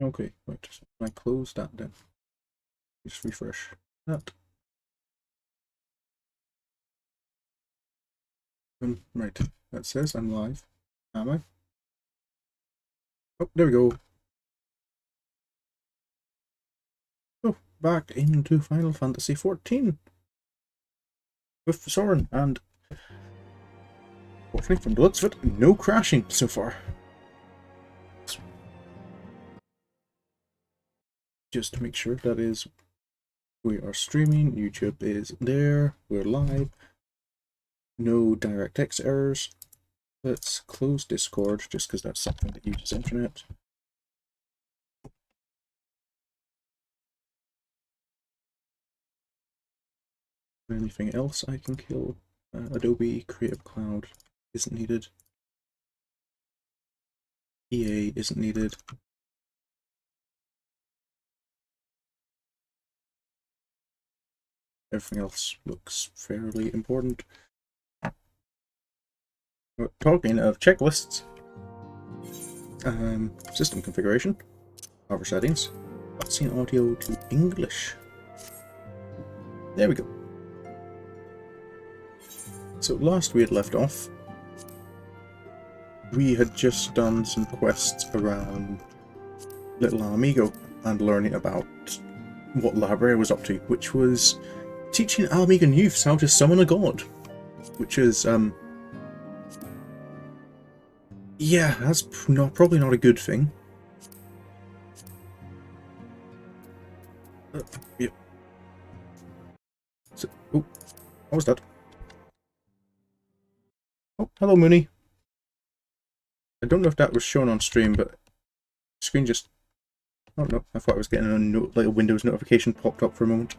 Okay, right. So I close that then. Just refresh that. Right. That says I'm live. Am I? Oh, there we go. Oh, back into Final Fantasy XIV with Sorin, and fortunately from the looks of it, no crashing so far. Just to make sure that is, we are streaming, YouTube is there, we're live, no DirectX errors. Let's close Discord just because that's something that uses internet. Anything else I can kill? Adobe Creative Cloud isn't needed. EA isn't needed. Everything else looks fairly important. Talking of checklists, system configuration, power settings, cutscene audio to English. There we go. So last we had left off, we had just done some quests around Little Amigo and learning about what Library was up to, which was teaching Amigan youths how to summon a god, which is yeah, that's probably not a good thing. Yep. So, oh, what was that? Oh, hello, Mooney. I don't know if that was shown on stream, but the screen just... Oh no, I thought I was getting a like a Windows notification popped up for a moment.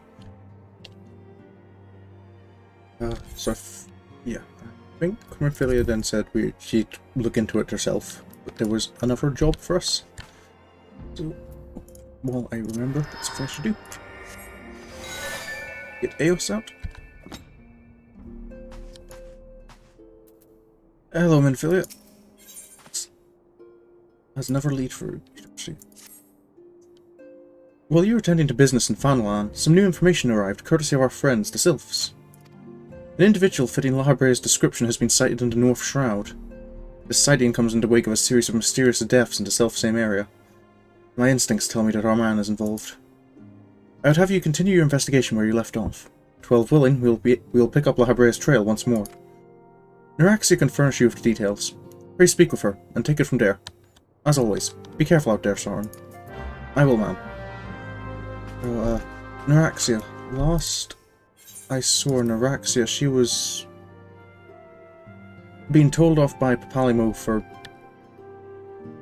So yeah, I think Merphilia then said she'd look into it herself, but there was another job for us. So, while I remember, that's what I should do. Get Eos out. Hello, Merphilia. Has another lead for you. While you were attending to business in Fanlan, some new information arrived, courtesy of our friends, the Sylphs. An individual fitting Lahabre's description has been sighted in the North Shroud. This sighting comes in the wake of a series of mysterious deaths in the self-same area. My instincts tell me that our man is involved. I would have you continue your investigation where you left off. 12 willing, we'll pick up Lahabre's trail once more. Neuraxia can furnish you with the details. Pray speak with her, and take it from there. As always, be careful out there, Sorin. I will, ma'am. So, Neuraxia. Last I saw Neuraxia, she was being told off by Papalimo for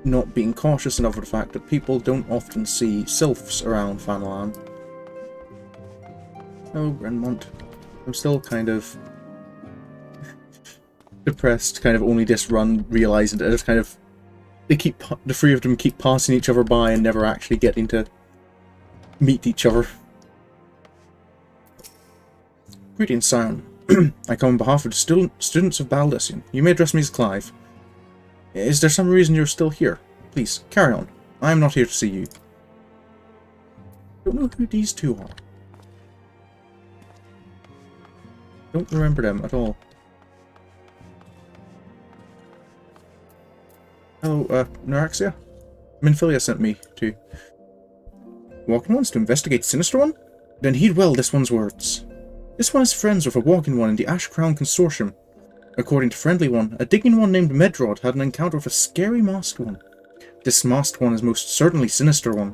not being cautious enough of the fact that people don't often see sylphs around Fanlan. Oh, Renmont. I'm still kind of depressed, kind of only this run, realizing that it's kind of the three of them keep passing each other by and never actually getting to meet each other. Greetings, Scion. I come on behalf of the students of Baldessian. You may address me as Clive. Is there some reason you're still here? Please, carry on. I am not here to see you. Don't know who these two are. Don't remember them at all. Hello, Neuraxia? Minfilia sent me to... Walking Ones to investigate Sinister One? Then heed well this one's words. This one is friends with a Walking One in the Ash Crown Consortium. According to Friendly One, a Digging One named Medrod had an encounter with a scary Masked One. This Masked One is most certainly Sinister One.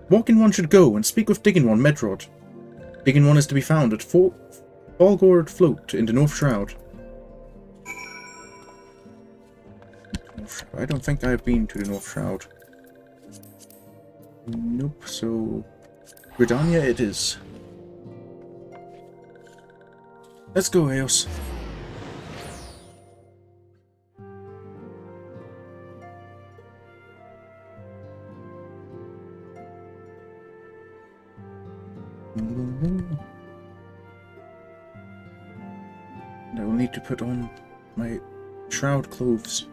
Walking One should go and speak with Digging One Medrod. Digging One is to be found at Falgord Float in the North Shroud. I don't think I've been to the North Shroud. Nope, so... Gridania it is. Let's go, Eos. I will need to put on my shroud clothes.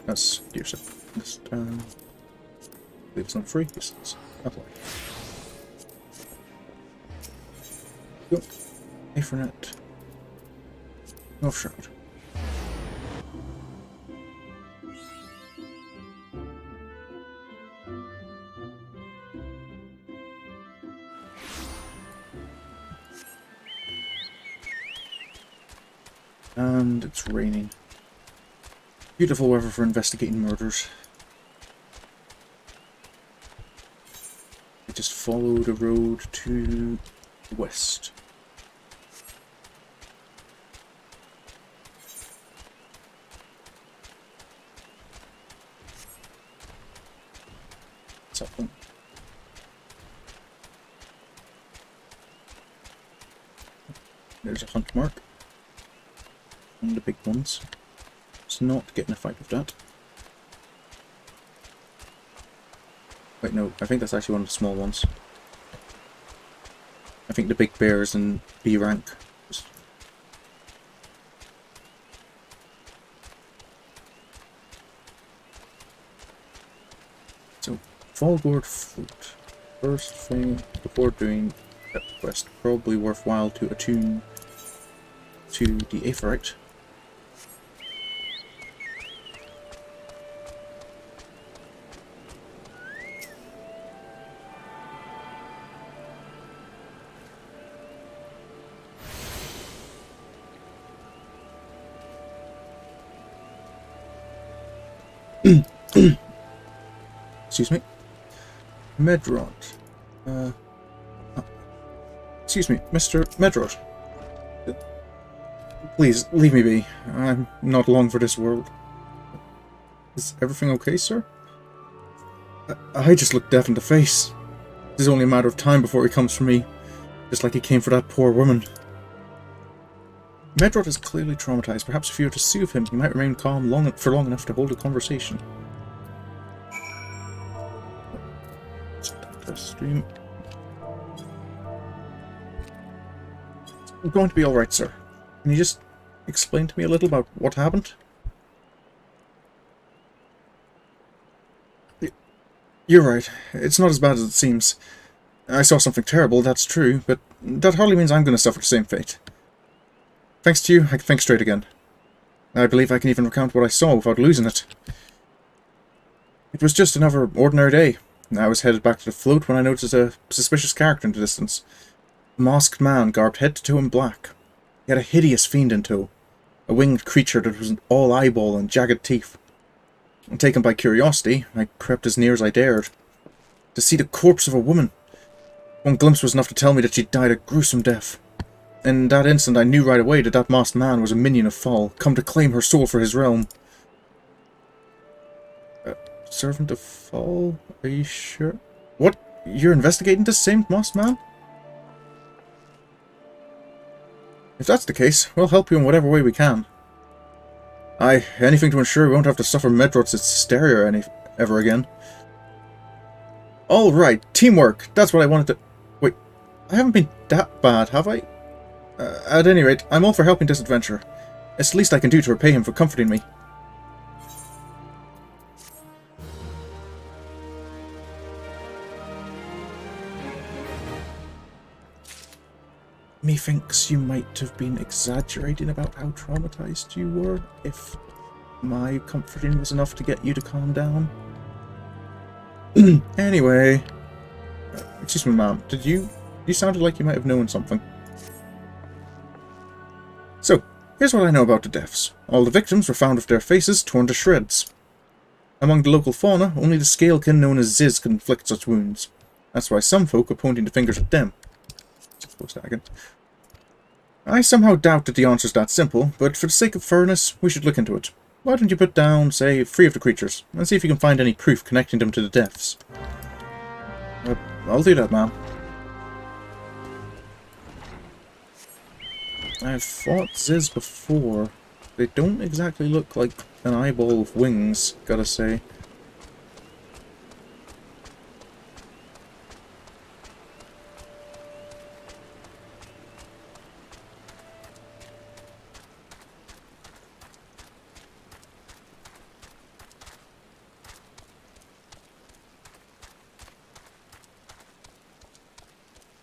That's useless. Just, leave us on free. Yes, apply. Go. Ethernet. North Shroud. And it's raining. Beautiful weather for investigating murders. I just follow the road to the west. What's that one? There's a hunt mark. One of the big ones. It's not getting a fight with that. Wait, no, I think that's actually one of the small ones. I think the big bear is in B rank. So, Volgord fruit. First thing, before doing that quest, probably worthwhile to attune to the Aephorite. Excuse me. Medrod. Excuse me, Mr. Medrod. Please, leave me be. I'm not long for this world. Is everything okay, sir? I just look death in the face. It's only a matter of time before he comes for me, just like he came for that poor woman. Medrod is clearly traumatized. Perhaps if you were to soothe him, he might remain calm for long enough to hold a conversation. Stream. I'm going to be alright, sir. Can you just explain to me a little about what happened? You're right. It's not as bad as it seems. I saw something terrible, that's true, but that hardly means I'm going to suffer the same fate. Thanks to you, I can think straight again. I believe I can even recount what I saw without losing it. It was just another ordinary day. I was headed back to the float when I noticed a suspicious character in the distance. A masked man garbed head to toe in black. He had a hideous fiend in tow. A winged creature that was all eyeball and jagged teeth. Taken by curiosity, I crept as near as I dared. To see the corpse of a woman. One glimpse was enough to tell me that she'd died a gruesome death. In that instant I knew right away that that masked man was a minion of Fall, come to claim her soul for his realm. Servant of Fall? Are you sure? What? You're investigating this same masked man? If that's the case, we'll help you in whatever way we can. Aye, anything to ensure we won't have to suffer Medrod's hysteria ever again. Alright, teamwork! That's what I wanted to... Wait, I haven't been that bad, have I? At any rate, I'm all for helping this adventure. It's the least I can do to repay him for comforting me. Methinks you might have been exaggerating about how traumatized you were, if my comforting was enough to get you to calm down. Anyway, excuse me, ma'am, you sounded like you might have known something. So, here's what I know about the deaths. All the victims were found with their faces torn to shreds. Among the local fauna, only the scalekin known as Ziz can inflict such wounds. That's why some folk are pointing the fingers at them. I somehow doubt that the answer's that simple, but for the sake of fairness, we should look into it. Why don't you put down, say, 3 of the creatures, and see if you can find any proof connecting them to the deaths? I'll do that, ma'am. I've fought Ziz before. They don't exactly look like an eyeball with wings, gotta say.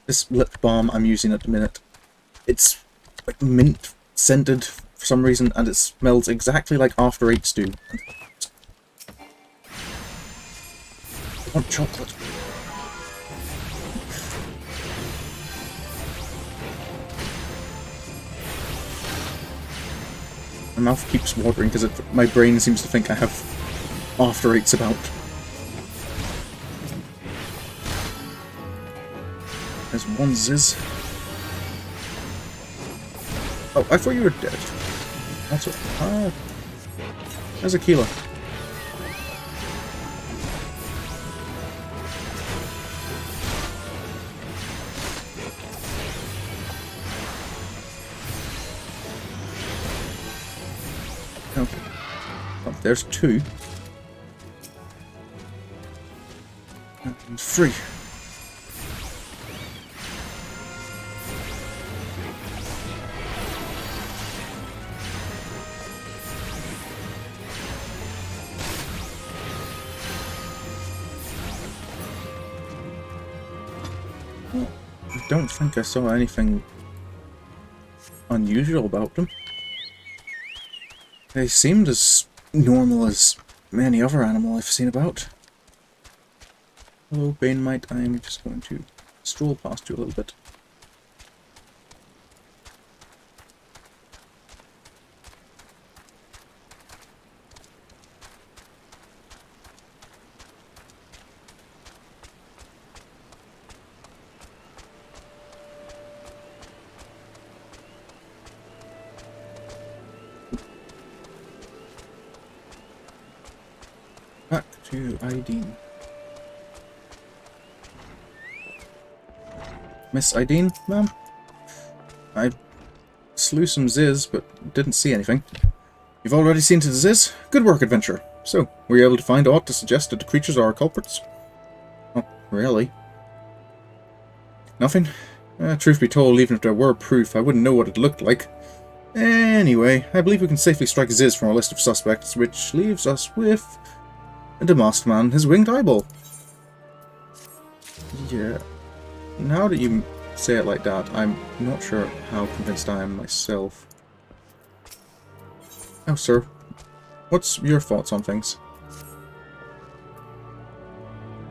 This lip balm I'm using at the minute, it's like mint scented for some reason, and it smells exactly like After Eights do. I want chocolate. My mouth keeps watering because my brain seems to think I have After Eights about. There's one Ziz. Oh, I thought you were dead. That's what. Ah. There's a Keela. Okay. Oh, there's two. And three. I don't think I saw anything unusual about them. They seemed as normal as any other animal I've seen about. Hello, Banemite. I'm just going to stroll past you a little bit. Back to Ideen. Miss Ideen, ma'am? I slew some Ziz, but didn't see anything. You've already seen to the Ziz? Good work, adventurer. So, were you able to find aught to suggest that the creatures are our culprits? Not really. Nothing? Truth be told, even if there were proof, I wouldn't know what it looked like. Anyway, I believe we can safely strike Ziz from our list of suspects, which leaves us with the masked man and his winged eyeball. Yeah. Now that you say it like that, I'm not sure how convinced I am myself. Oh, sir. What's your thoughts on things?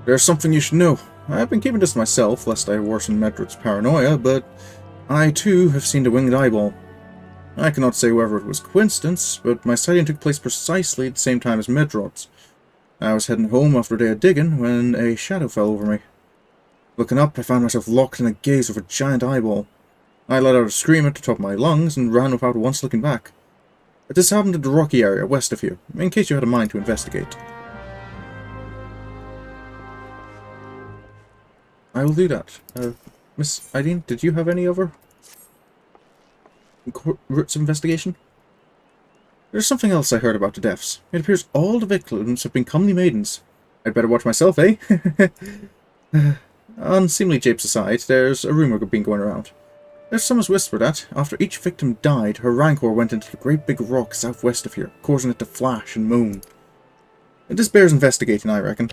There's something you should know. I've been keeping this to myself, lest I worsen Medrod's paranoia, but I too have seen the winged eyeball. I cannot say whether it was coincidence, but my sighting took place precisely at the same time as Medrod's. I was heading home after a day of digging when a shadow fell over me. Looking up, I found myself locked in a gaze of a giant eyeball. I let out a scream at the top of my lungs and ran without once looking back. This happened in the rocky area west of here, in case you had a mind to investigate. I will do that. Miss Ideen, did you have any other routes of investigation? There's something else I heard about the deaths. It appears all the victims have been comely maidens. I'd better watch myself, eh? Unseemly japes aside, there's a rumour being going around. There's some has whispered that, after each victim died, her rancor went into the great big rock southwest of here, causing it to flash and moan. This bears investigating, I reckon.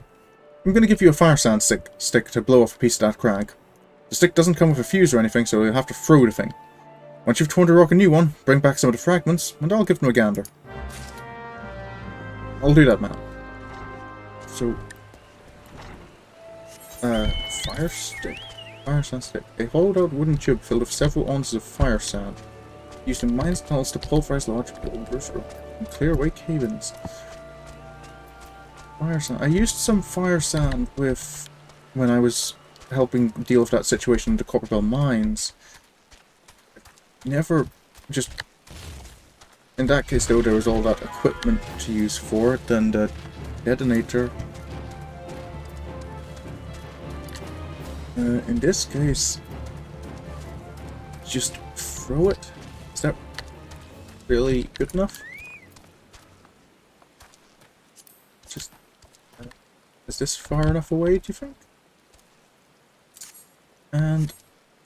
I'm going to give you a fire sand stick to blow off a piece of that crag. The stick doesn't come with a fuse or anything, so you'll have to throw the thing. Once you've torn the rock a new one, bring back some of the fragments, and I'll give them a gander. I'll do that, man. So... fire stick. Fire sand stick. A hollowed-out wooden tube filled with several ounces of fire sand, used in mines tunnels to pulverize large boulders and clear away cave-ins. Fire sand. I used some fire sand when I was helping deal with that situation in the Copperbell mines. Never just... In that case, though, there was all that equipment to use for it, and a detonator. In this case, just throw it. Is that really good enough? Just... is this far enough away, do you think? And...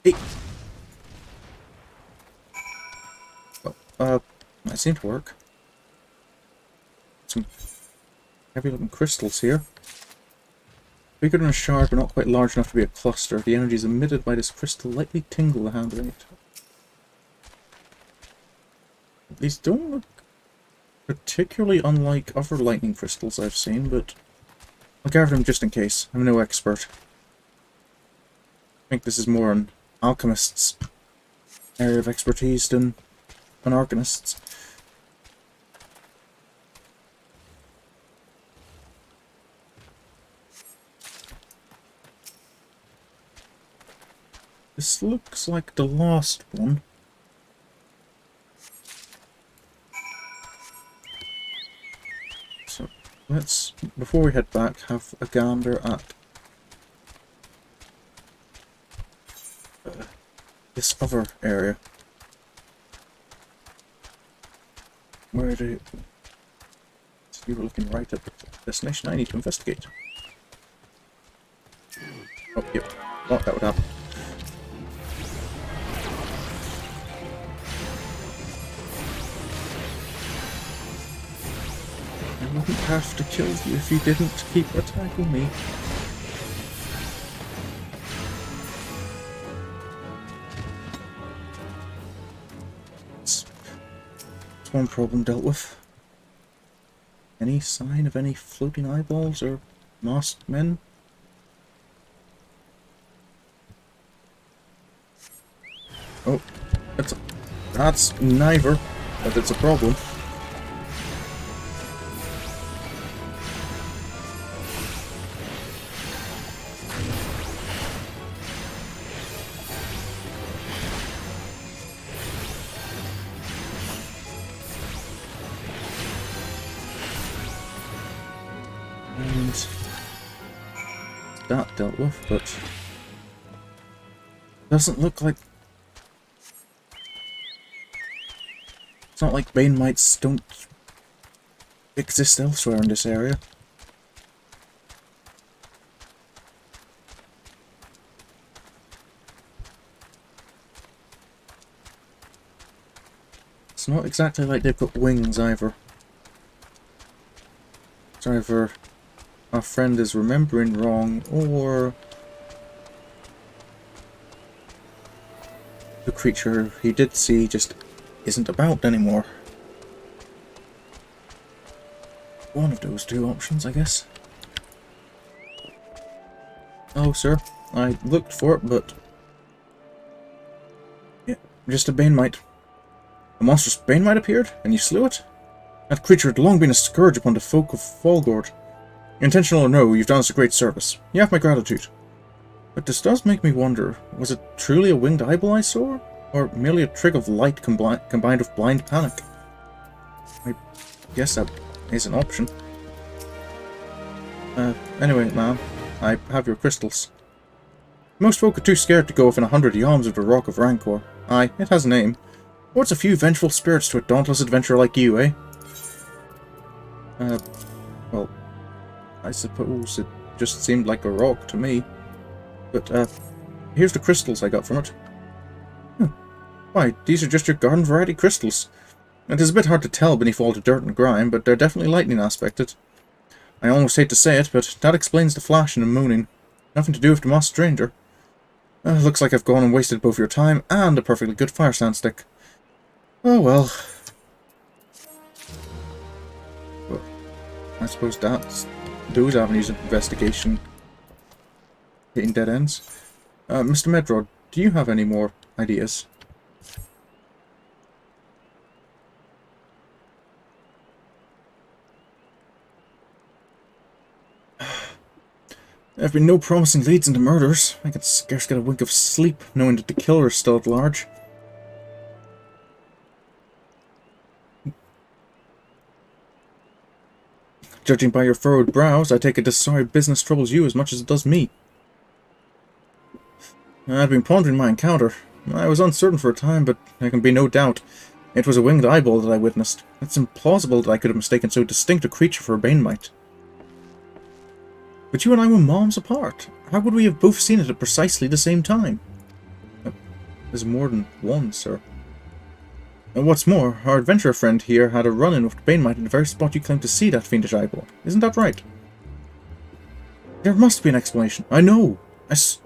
hey! Oh, that seemed to work. Some heavy looking crystals here. Bigger than a shard, but not quite large enough to be a cluster. The energies emitted by this crystal lightly tingle the hand rate. These don't look particularly unlike other lightning crystals I've seen, but I'll gather them just in case. I'm no expert. I think this is more an alchemist's area of expertise than an arcanist's. This looks like the last one. So let's, before we head back, have a gander at this other area. Where do you were looking right at the destination I need to investigate? Oh, yep. Thought that would happen. I wouldn't have to kill you if you didn't keep attacking me. It's one problem dealt with. Any sign of any floating eyeballs or masked men? Oh, that's neither, but it's a problem. And that dealt with, but doesn't look like. It's not like Bane mites don't exist elsewhere in this area. It's not exactly like they've got wings either. It's either our friend is remembering wrong, or the creature he did see just isn't about anymore. One of those two options, I guess. Oh, sir, I looked for it, but yeah, just a Banemite. A monstrous Banemite appeared, and you slew it? That creature had long been a scourge upon the folk of Falgord. Intentional or no, you've done us a great service. You have my gratitude. But this does make me wonder, was it truly a winged eyeball I saw? Or merely a trick of light combined with blind panic? I guess that is an option. Anyway, ma'am, I have your crystals. Most folk are too scared to go within 100 yalms of the Rock of Rancor. Aye, it has a name. What's a few vengeful spirits to a dauntless adventurer like you, eh? Well, I suppose it just seemed like a rock to me. But, here's the crystals I got from it. Why, these are just your garden variety crystals. It is a bit hard to tell beneath all the dirt and grime, but they're definitely lightning aspected. I almost hate to say it, but that explains the flashing and mooning. Nothing to do with the moss stranger. Looks like I've gone and wasted both your time and a perfectly good fire sand stick. Oh well. Well, I suppose that's those avenues of investigation hitting dead ends. Mr. Medrod, do you have any more ideas? There have been no promising leads into murders. I can scarce get a wink of sleep knowing that the killer is still at large. Judging by your furrowed brows, I take it this sorry business troubles you as much as it does me. I've been pondering my encounter. I was uncertain for a time, but there can be no doubt. It was a winged eyeball that I witnessed. It's implausible that I could have mistaken so distinct a creature for a Banemite. But you and I were moms apart. How would we have both seen it at precisely the same time? There's more than one, sir. And what's more, our adventurer friend here had a run-in with Banemite at the very spot you claim to see that fiendish eyeball. Isn't that right? There must be an explanation. I know.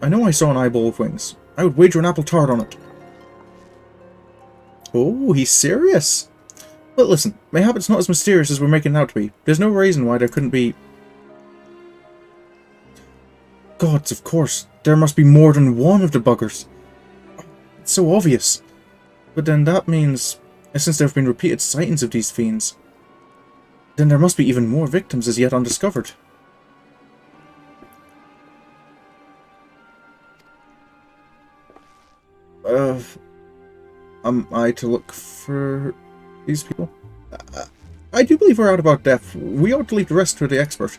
I know I saw an eyeball with wings. I would wager an apple tart on it. Oh, he's serious. But listen, mayhap it's not as mysterious as we're making it out to be. There's no reason why there couldn't be... Gods, of course. There must be more than one of the buggers. It's so obvious. But then that means, since there have been repeated sightings of these fiends, then there must be even more victims as yet undiscovered. Am I to look for these people? I do believe we're out about depth. We ought to leave the rest to the expert.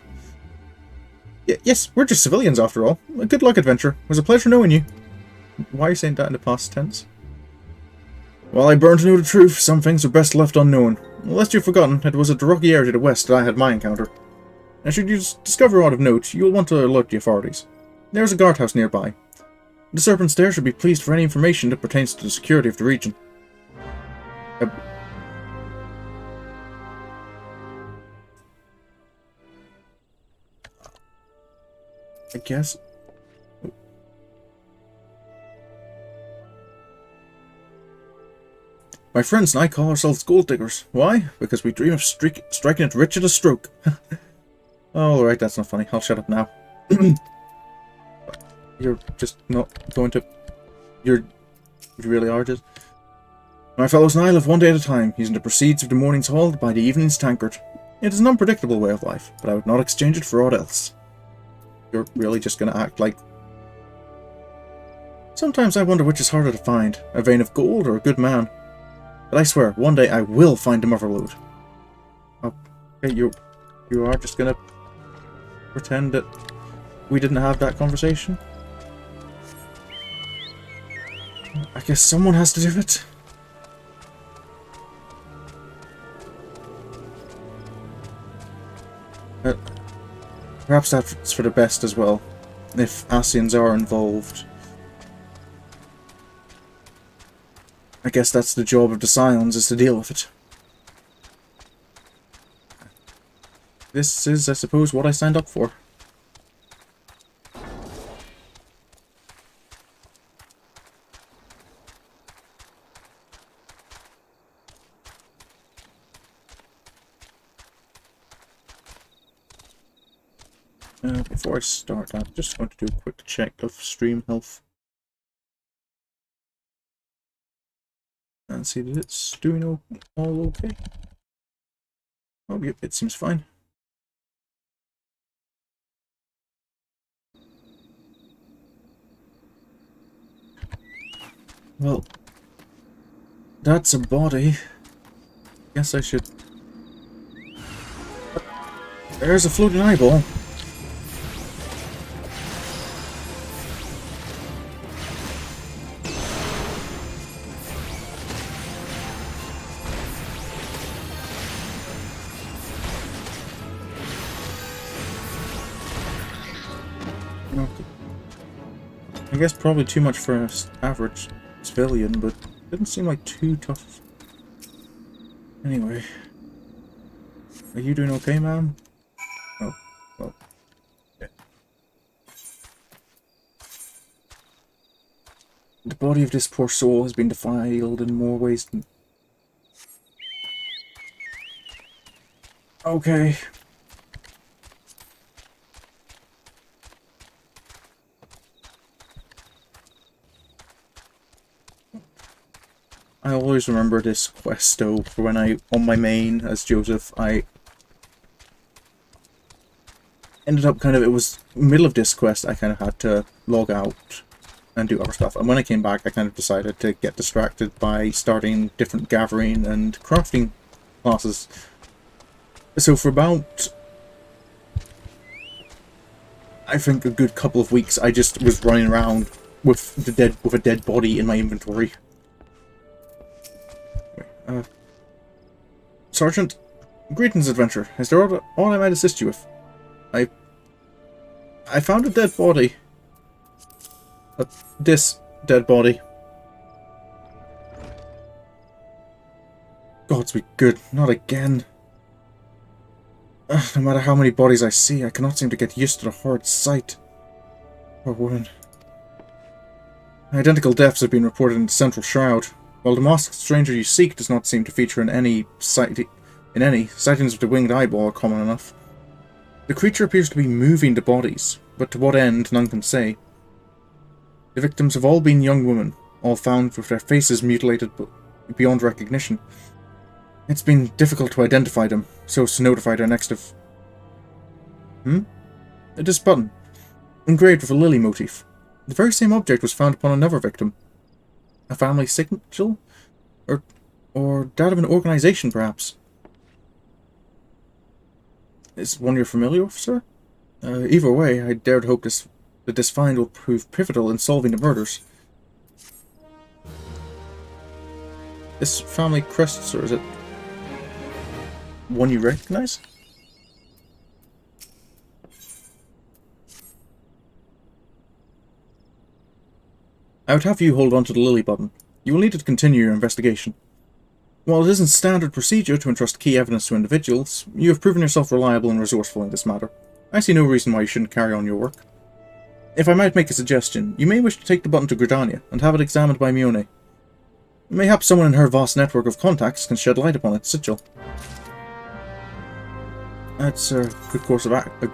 Yes, we're just civilians after all. Good luck, adventurer. It was a pleasure knowing you. Why are you saying that in the past tense? Well, I burn to know the truth. Some things are best left unknown. Lest you've forgotten, it was at the rocky area to the west that I had my encounter. And should you discover aught of note, you will want to alert the authorities. There's a guardhouse nearby. The Serpents there should be pleased for any information that pertains to the security of the region. I guess... My friends and I call ourselves gold diggers. Why? Because we dream of striking it rich at a stroke. Alright, that's not funny. I'll shut up now. You're just not going to... You really are just... My fellows and I live one day at a time, using the proceeds of the morning's haul to buy the evening's tankard. It is an unpredictable way of life, but I would not exchange it for aught else. You're really just going to act like... Sometimes I wonder which is harder to find, a vein of gold or a good man. But I swear, one day I will find the motherlode. Okay, you are just going to pretend that we didn't have that conversation? I guess someone has to do it. Perhaps that's for the best as well, if Ascians are involved. I guess that's the job of the Scions, is to deal with it. This is, I suppose, what I signed up for. Before I start, I'm just going to do a quick check of stream health. And see that it's doing all okay. Oh, yep, it seems fine. Well, that's a body. Guess I should... There's a floating eyeball. I guess probably too much for an average civilian, but didn't seem like too tough. Anyway. Are you doing okay, ma'am? Oh, well. Yeah. The body of this poor soul has been defiled in more ways than... Okay. I always remember this quest though, for when on my main as Joseph, I ended up it was middle of this quest, I kind of had to log out and do other stuff. And when I came back, I kind of decided to get distracted by starting different gathering and crafting classes. So for about, I think, a good couple of weeks, I just was running around with a dead body in my inventory. Sergeant, greetings, adventurer. Is there aught I might assist you with? I found a dead body. This dead body. Gods be good, not again. No matter how many bodies I see, I cannot seem to get used to the horrid sight. Poor woman. Identical deaths have been reported in the Central Shroud, while the masked stranger you seek does not seem to feature in any sightings of the winged eyeball are common enough. The creature appears to be moving the bodies, but to what end none can say. The victims have all been young women, all found with their faces mutilated beyond recognition. It's been difficult to identify them, so as to notify their next of... This button, engraved with a lily motif. The very same object was found upon another victim. A family sigil? Or that of an organization, perhaps? Is it one you're familiar with, sir? Either way, I dare to hope that this find will prove pivotal in solving the murders. This family crest, sir, is it one you recognize? I would have you hold on to the lily button. You will need it to continue your investigation. While it isn't standard procedure to entrust key evidence to individuals, you have proven yourself reliable and resourceful in this matter. I see no reason why you shouldn't carry on your work. If I might make a suggestion, you may wish to take the button to Gridania and have it examined by Mione. Mayhap someone in her vast network of contacts can shed light upon its sigil. That's a good course of It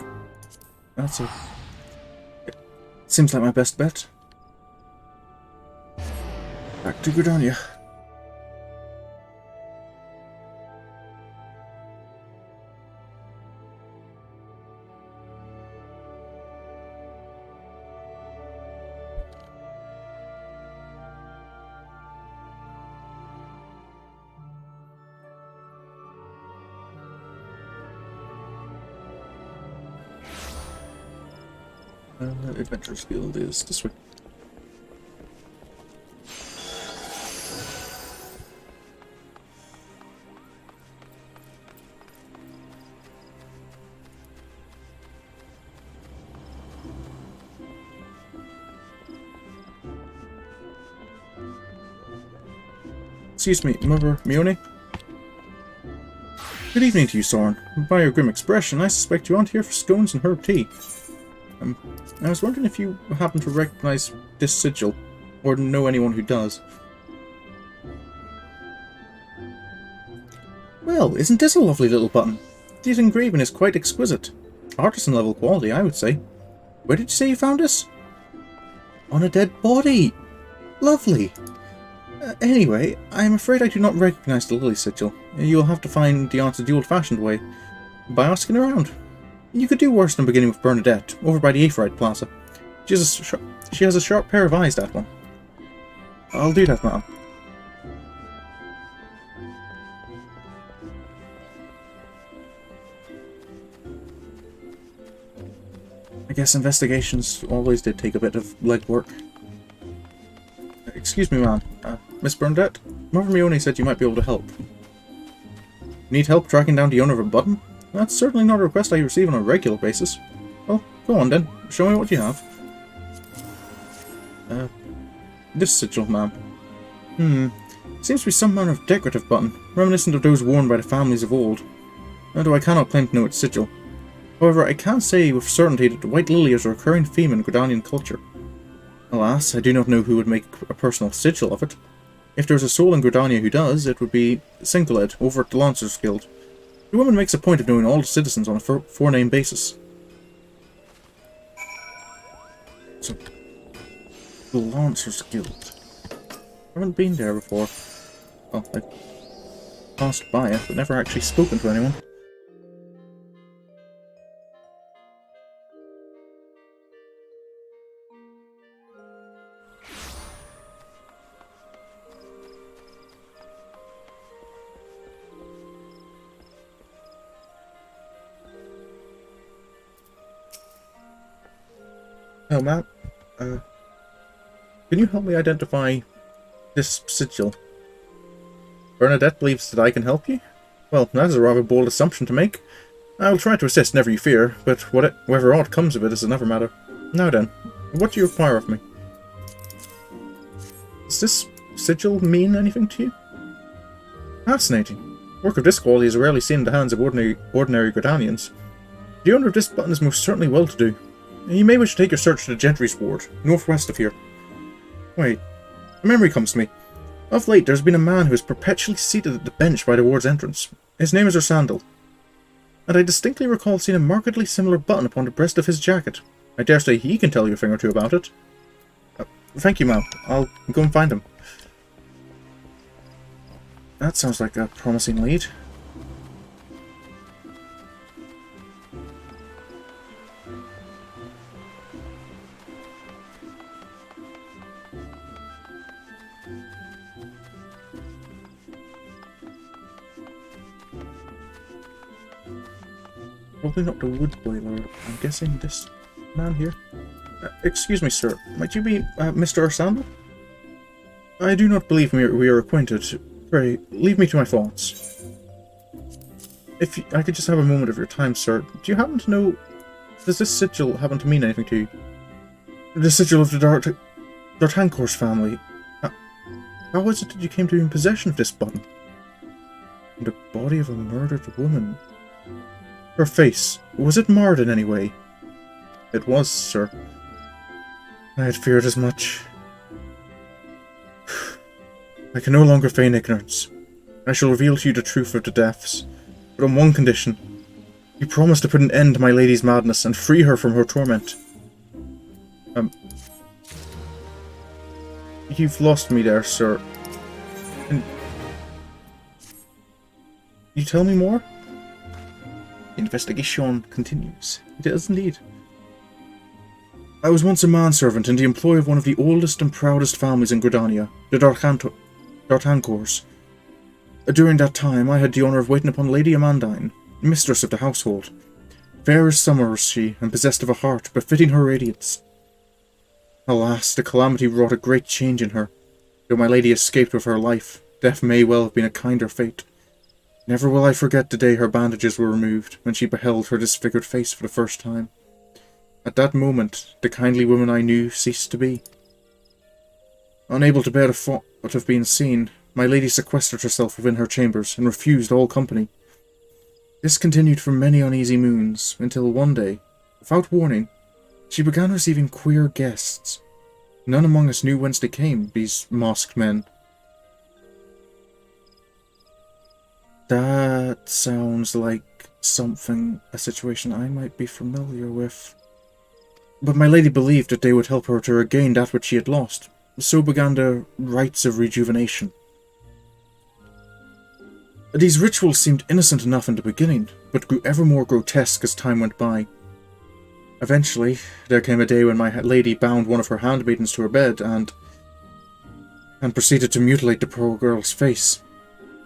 seems like my best bet. Back to Gridania. Adventurers Guild is this way. Excuse me, Mother Mione? Good evening to you, Sorin. By your grim expression, I suspect you aren't here for scones and herb tea. I was wondering if you happen to recognize this sigil, or know anyone who does. Well, isn't this a lovely little button? The engraving is quite exquisite. Artisan level quality, I would say. Where did you say you found this? On a dead body! Lovely! Anyway, I am afraid I do not recognize the lily sigil. You'll have to find the answer the old-fashioned way, by asking around. You could do worse than beginning with Bernadette, over by the Aphrodite Plaza. She has a sharp pair of eyes, that one. I'll do that, ma'am. I guess investigations always did take a bit of legwork. Excuse me, ma'am. Miss Bernadette? Mother Mione said you might be able to help. Need help tracking down the owner of a button? That's certainly not a request I receive on a regular basis. Well, go on then. Show me what you have. This sigil, ma'am. Seems to be some manner of decorative button, reminiscent of those worn by the families of old. Although I cannot claim to know its sigil. However, I can say with certainty that the white lily is a recurring theme in Gridanian culture. Alas, I do not know who would make a personal sigil of it. If there is a soul in Gridania who does, it would be Singled over at the Lancers Guild. The woman makes a point of knowing all the citizens on a four-name basis. So, the Lancers Guild. I haven't been there before. Well, I passed by it, but never actually spoken to anyone. Oh, ma'am. Can you help me identify this sigil? Bernadette believes that I can help you? Well, that is a rather bold assumption to make. I will try to assist, never you fear, but whatever aught comes of it is another matter. Now then, what do you require of me? Does this sigil mean anything to you? Fascinating. Work of this quality is rarely seen in the hands of ordinary Gridanians. The owner of this button is most certainly well-to-do. You may wish to take your search to the Gentry's Ward, northwest of here. Wait, a memory comes to me. Of late, there's been a man who is perpetually seated at the bench by the ward's entrance. His name is Ursandal, and I distinctly recall seeing a markedly similar button upon the breast of his jacket. I dare say he can tell you a thing or two about it. Thank you, ma'am. I'll go and find him. That sounds like a promising lead. Probably not the wood boiler. I'm guessing this man here. Excuse me, sir. Might you be Mr. Ursandal? I do not believe we are acquainted. Pray, leave me to my thoughts. If I could just have a moment of your time, sir. Do you happen to know... Does this sigil happen to mean anything to you? The sigil of the D'Artancourt's family. How was it that you came to be in possession of this button? The body of a murdered woman. Her face, was it marred in any way? It was, sir. I had feared as much. I can no longer feign ignorance. I shall reveal to you the truth of the deaths, but on one condition. You promise to put an end to my lady's madness and free her from her torment. You've lost me there, sir. And... you tell me more? The investigation continues. It does indeed. I was once a manservant in the employ of one of the oldest and proudest families in Gridania, the D'Artancourts. During that time, I had the honour of waiting upon Lady Amandine, mistress of the household. Fair as summer was she, and possessed of a heart befitting her radiance. Alas, the calamity wrought a great change in her. Though my lady escaped with her life, death may well have been a kinder fate. Never will I forget the day her bandages were removed, when she beheld her disfigured face for the first time. At that moment, the kindly woman I knew ceased to be. Unable to bear the thought of being seen, my lady sequestered herself within her chambers and refused all company. This continued for many uneasy moons, until one day, without warning, she began receiving queer guests. None among us knew whence they came, these masked men. That sounds like a situation I might be familiar with. But my lady believed that they would help her to regain that which she had lost. So began the rites of rejuvenation. These rituals seemed innocent enough in the beginning, but grew ever more grotesque as time went by. Eventually, there came a day when my lady bound one of her handmaidens to her bed and proceeded to mutilate the poor girl's face.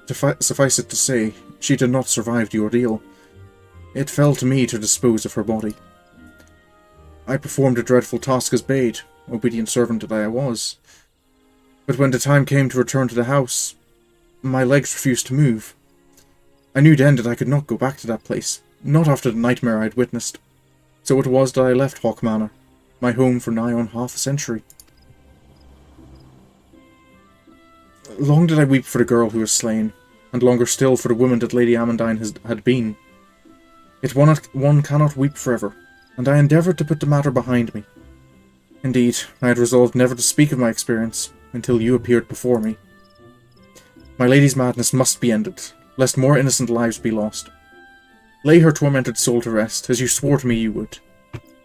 Suffice it to say, she did not survive the ordeal. It fell to me to dispose of her body. I performed the dreadful task as bade, obedient servant that I was. But when the time came to return to the house, my legs refused to move. I knew then that I could not go back to that place, not after the nightmare I had witnessed. So it was that I left Hawk Manor, my home for nigh on half a century. Long did I weep for the girl who was slain, and longer still for the woman that Lady Amandine had been. Yet one cannot weep forever, and I endeavoured to put the matter behind me. Indeed, I had resolved never to speak of my experience, until you appeared before me. My lady's madness must be ended, lest more innocent lives be lost. Lay her tormented soul to rest, as you swore to me you would.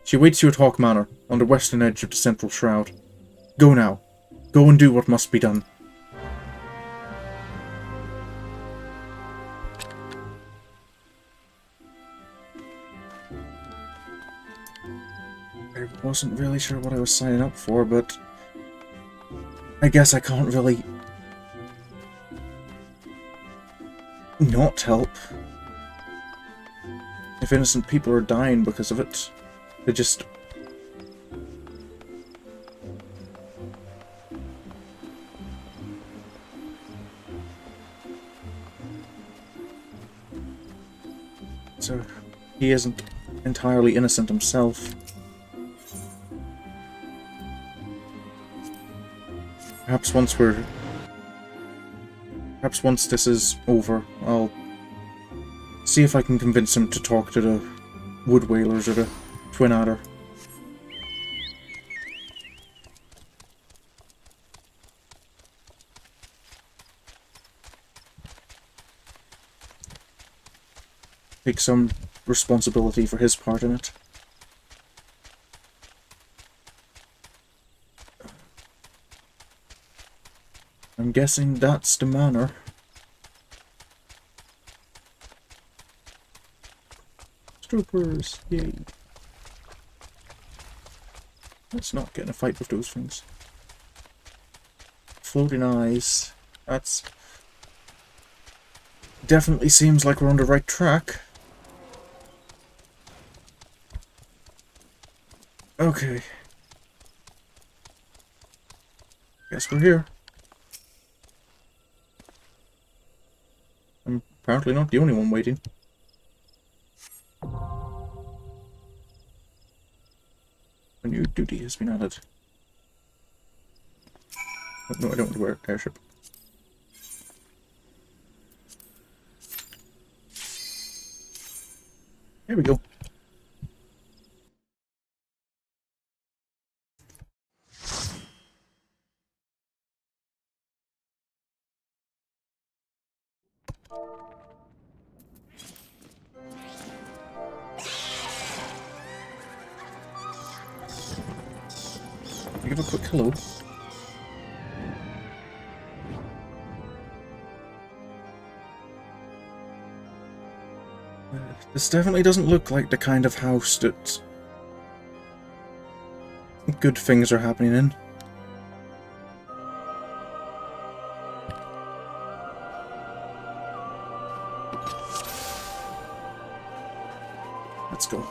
She awaits you at Hawk Manor, on the western edge of the central shroud. Go now. Go and do what must be done. I wasn't really sure what I was signing up for, but I guess I can't really not help. If innocent people are dying because of it, they just... So, he isn't entirely innocent himself. Perhaps once this is over, I'll See if I can convince him to talk to the Wood Whalers or the Twin Adder. Take some responsibility for his part in it. I'm guessing that's the manor. Troopers, yay. Let's not get in a fight with those things. Floating eyes. That's... definitely seems like we're on the right track. Okay. Guess we're here. I'm apparently not the only one waiting. A new duty has been added. Oh, no, I don't want to wear airship. Here we go. Give a quick hello. This definitely doesn't look like the kind of house that good things are happening in. Let's go.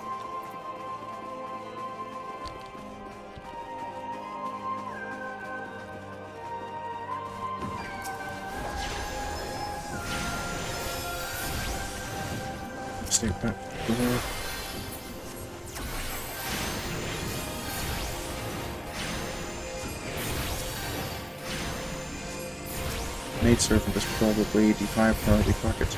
Stay back there. Maid servant is probably the higher priority target.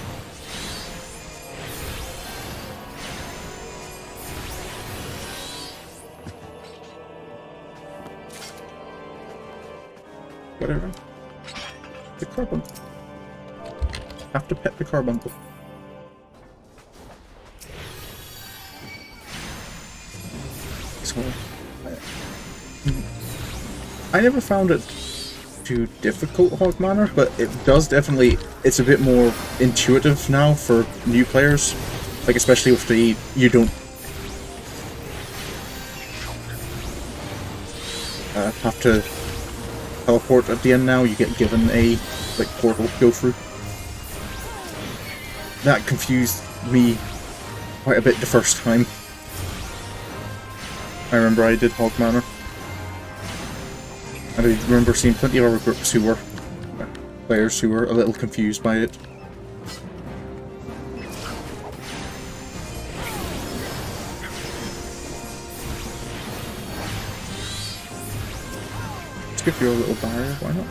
Whatever. The carbuncle. Have to pet the carbuncle. I never found it too difficult, Hog Manor, but it does definitely, it's a bit more intuitive now for new players. Like, especially with the, you don't have to teleport at the end now, you get given a, like, portal to go through. That confused me quite a bit the first time. I remember I did Hog Manor. And I remember seeing plenty of other groups who were players who were a little confused by it. Let's give you a little barrier, why not?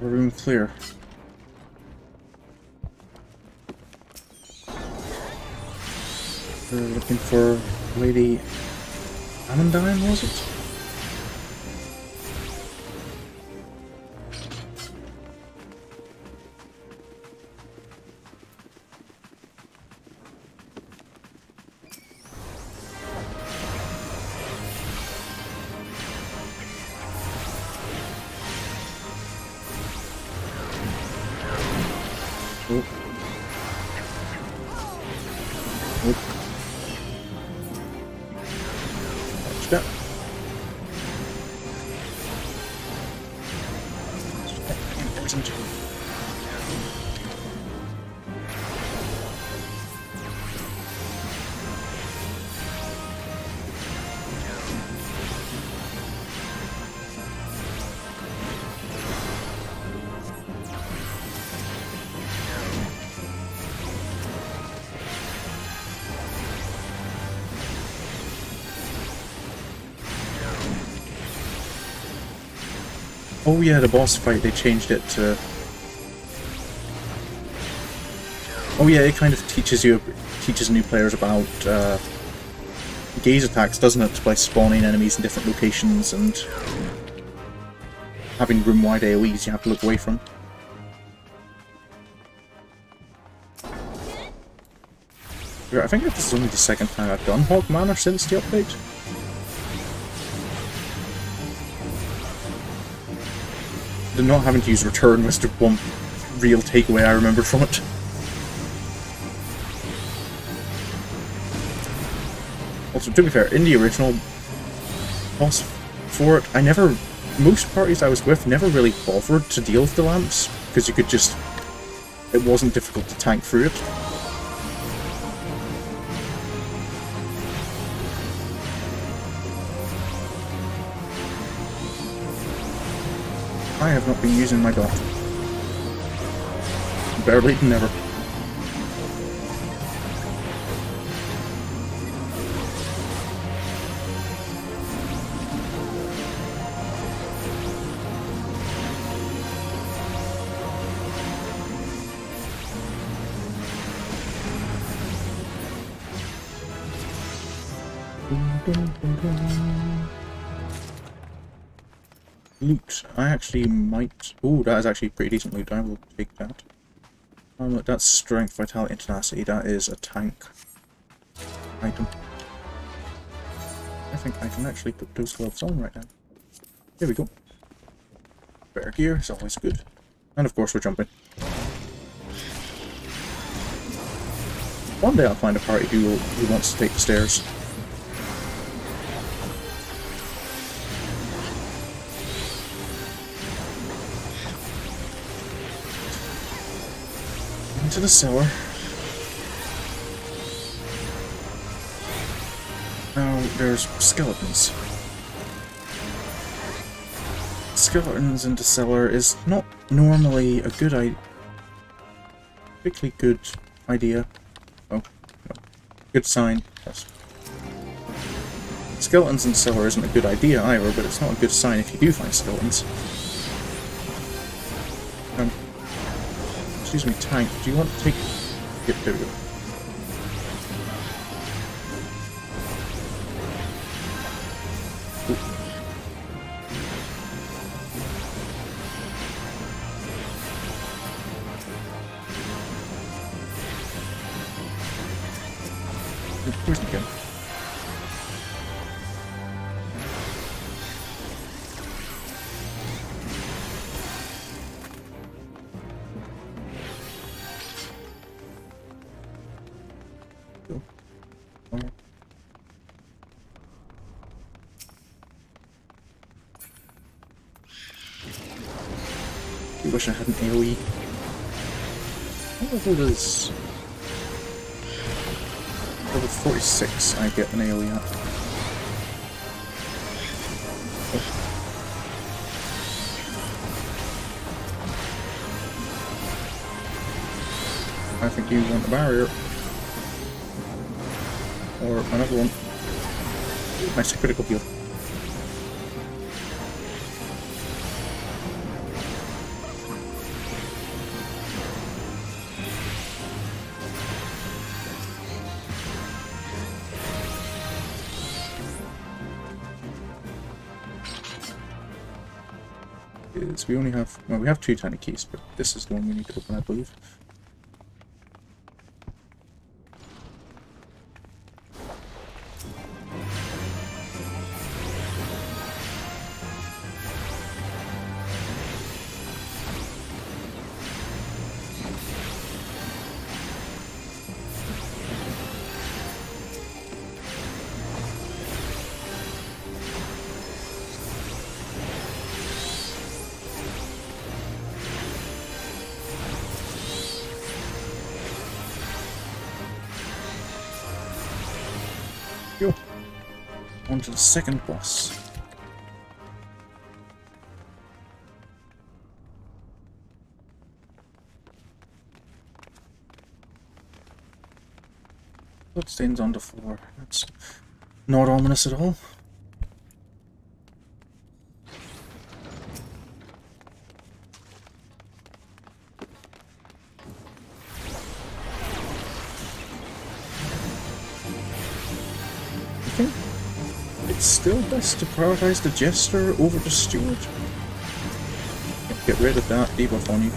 Room clear. We're looking for Lady Amandine, was it? Oh. Oh. Watch that. Important. Oh yeah, the boss fight, they changed it to... Oh yeah, it kind of teaches new players about gaze attacks, doesn't it? By spawning enemies in different locations and having room-wide AoEs you have to look away from. I think this is only the second time I've done Hog Manor since the update. The not having to use return was the one real takeaway I remembered from it. Also, to be fair, in the original boss for it, most parties I was with never really bothered to deal with the lamps, because you could just... it wasn't difficult to tank through it. I have not been using my dot. Barely, never. Loot. I actually might... oh, that is actually pretty decent loot. I will take that. That's strength, vitality, and tenacity. That is a tank item. I think I can actually put those gloves on right now. Here we go. Better gear is always good. And of course we're jumping. One day I'll find a party who wants to take the stairs. Into the cellar. Now there's skeletons. Skeletons in the cellar is not normally a particularly good idea. Oh, no. Good sign. Yes. Skeletons in the cellar isn't a good idea either, but it's not a good sign if you do find skeletons. Excuse me, tank, do you want to take... yep, there we go. Ooh. Where's the gun? I wish I had an AoE. What level does... level 46 I get an AoE at? Oh. I think you want a barrier. Or another one. Nice critical heal. We only have... well, we have 2 tiny keys, but this is the one we need to open, I believe. Go. On to the second boss. Bloodstains on the floor. That's not ominous at all. think it's still best to prioritize the Jester over the Steward. Get rid of that debuff on you.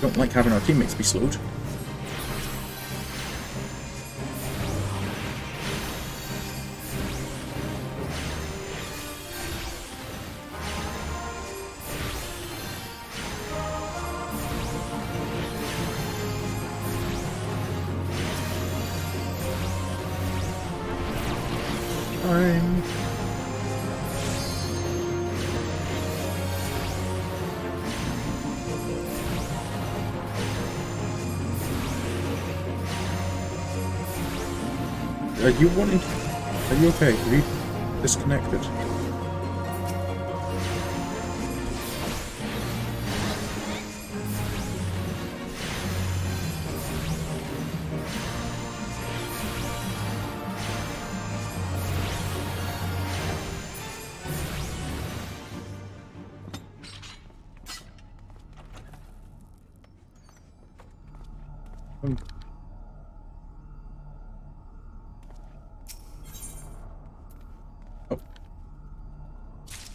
Don't like having our teammates be slowed. Are you wanting to... Are you okay? Are you disconnected?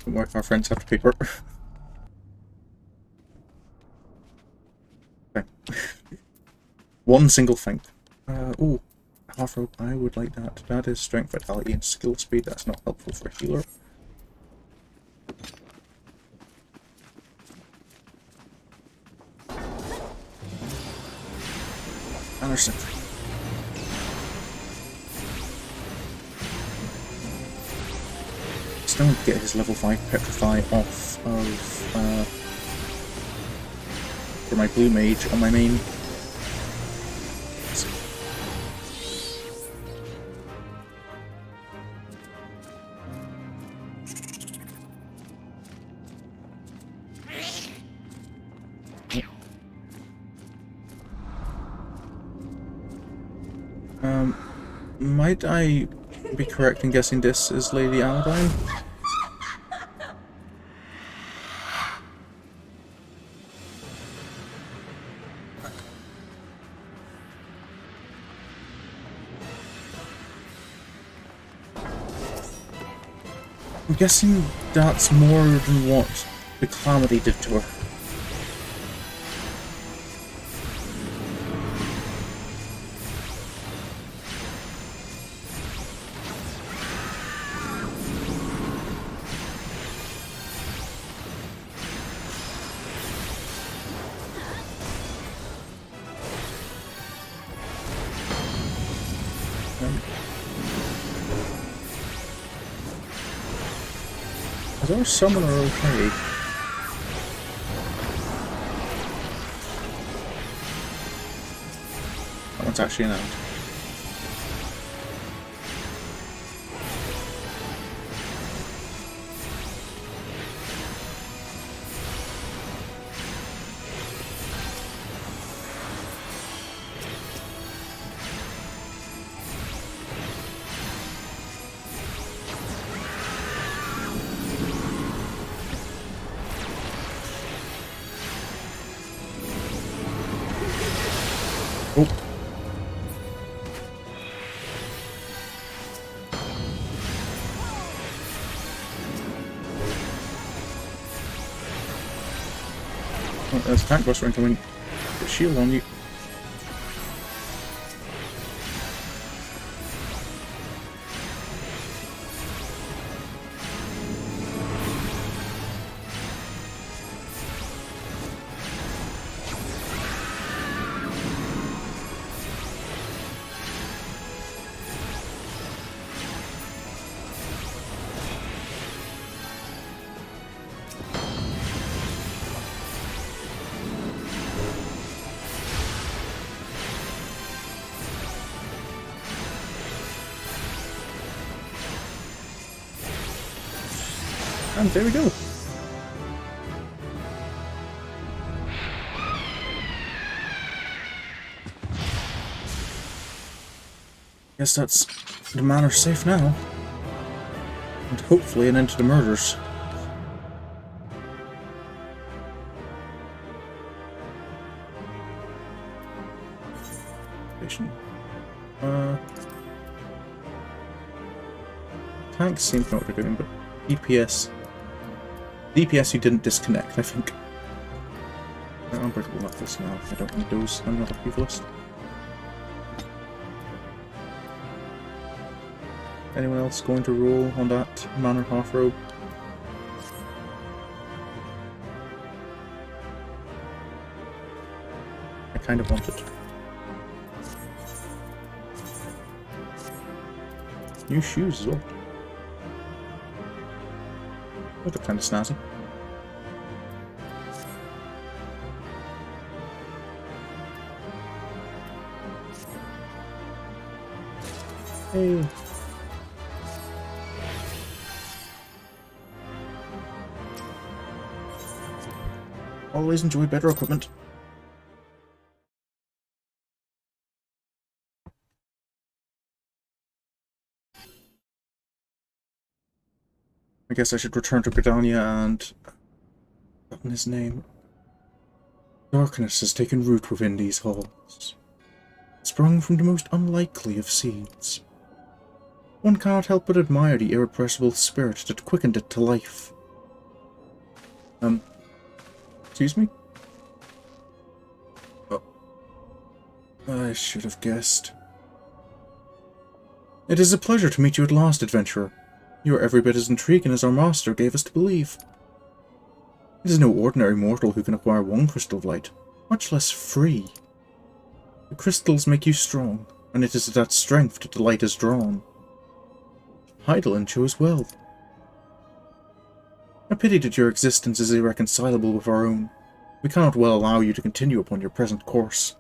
Don't worry if our friends have to pay for it. Okay. One single thing. Oh, half rope. I would like that. That is strength, vitality, and skill speed. That's not helpful for a healer. Anderson. Still need to get his level 5 Petrify off of for my blue mage on my main. Might I be correct in guessing this is Lady Aladine? I'm guessing that's more than what the Calamity did to her. Is our summoner okay? That one's actually an out. Oh, there's a tank buster incoming. Put a shield on you. And there we go. Guess that's the manor safe now. And hopefully an end to the murders. tanks seem to know what they're doing, but DPS... DPS you didn't disconnect, I think. Unbreakable Knuckles now. I don't need those. I'm not a pugilist. Anyone else going to roll on that Manor half-robe? I kind of want it. New shoes as well. Those are kind of snazzy. Hey. Always enjoy better equipment. I guess I should return to Britannia and... forgotten his name. Darkness has taken root within these halls, sprung from the most unlikely of seeds. One cannot help but admire the irrepressible spirit that quickened it to life. Excuse me? Oh. I should have guessed. It is a pleasure to meet you at last, adventurer. You are every bit as intriguing as our master gave us to believe. It is no ordinary mortal who can acquire one crystal of light, much less free. The crystals make you strong, and it is that strength that the light is drawn. Heidelin chose well. A pity that your existence is irreconcilable with our own. We cannot well allow you to continue upon your present course.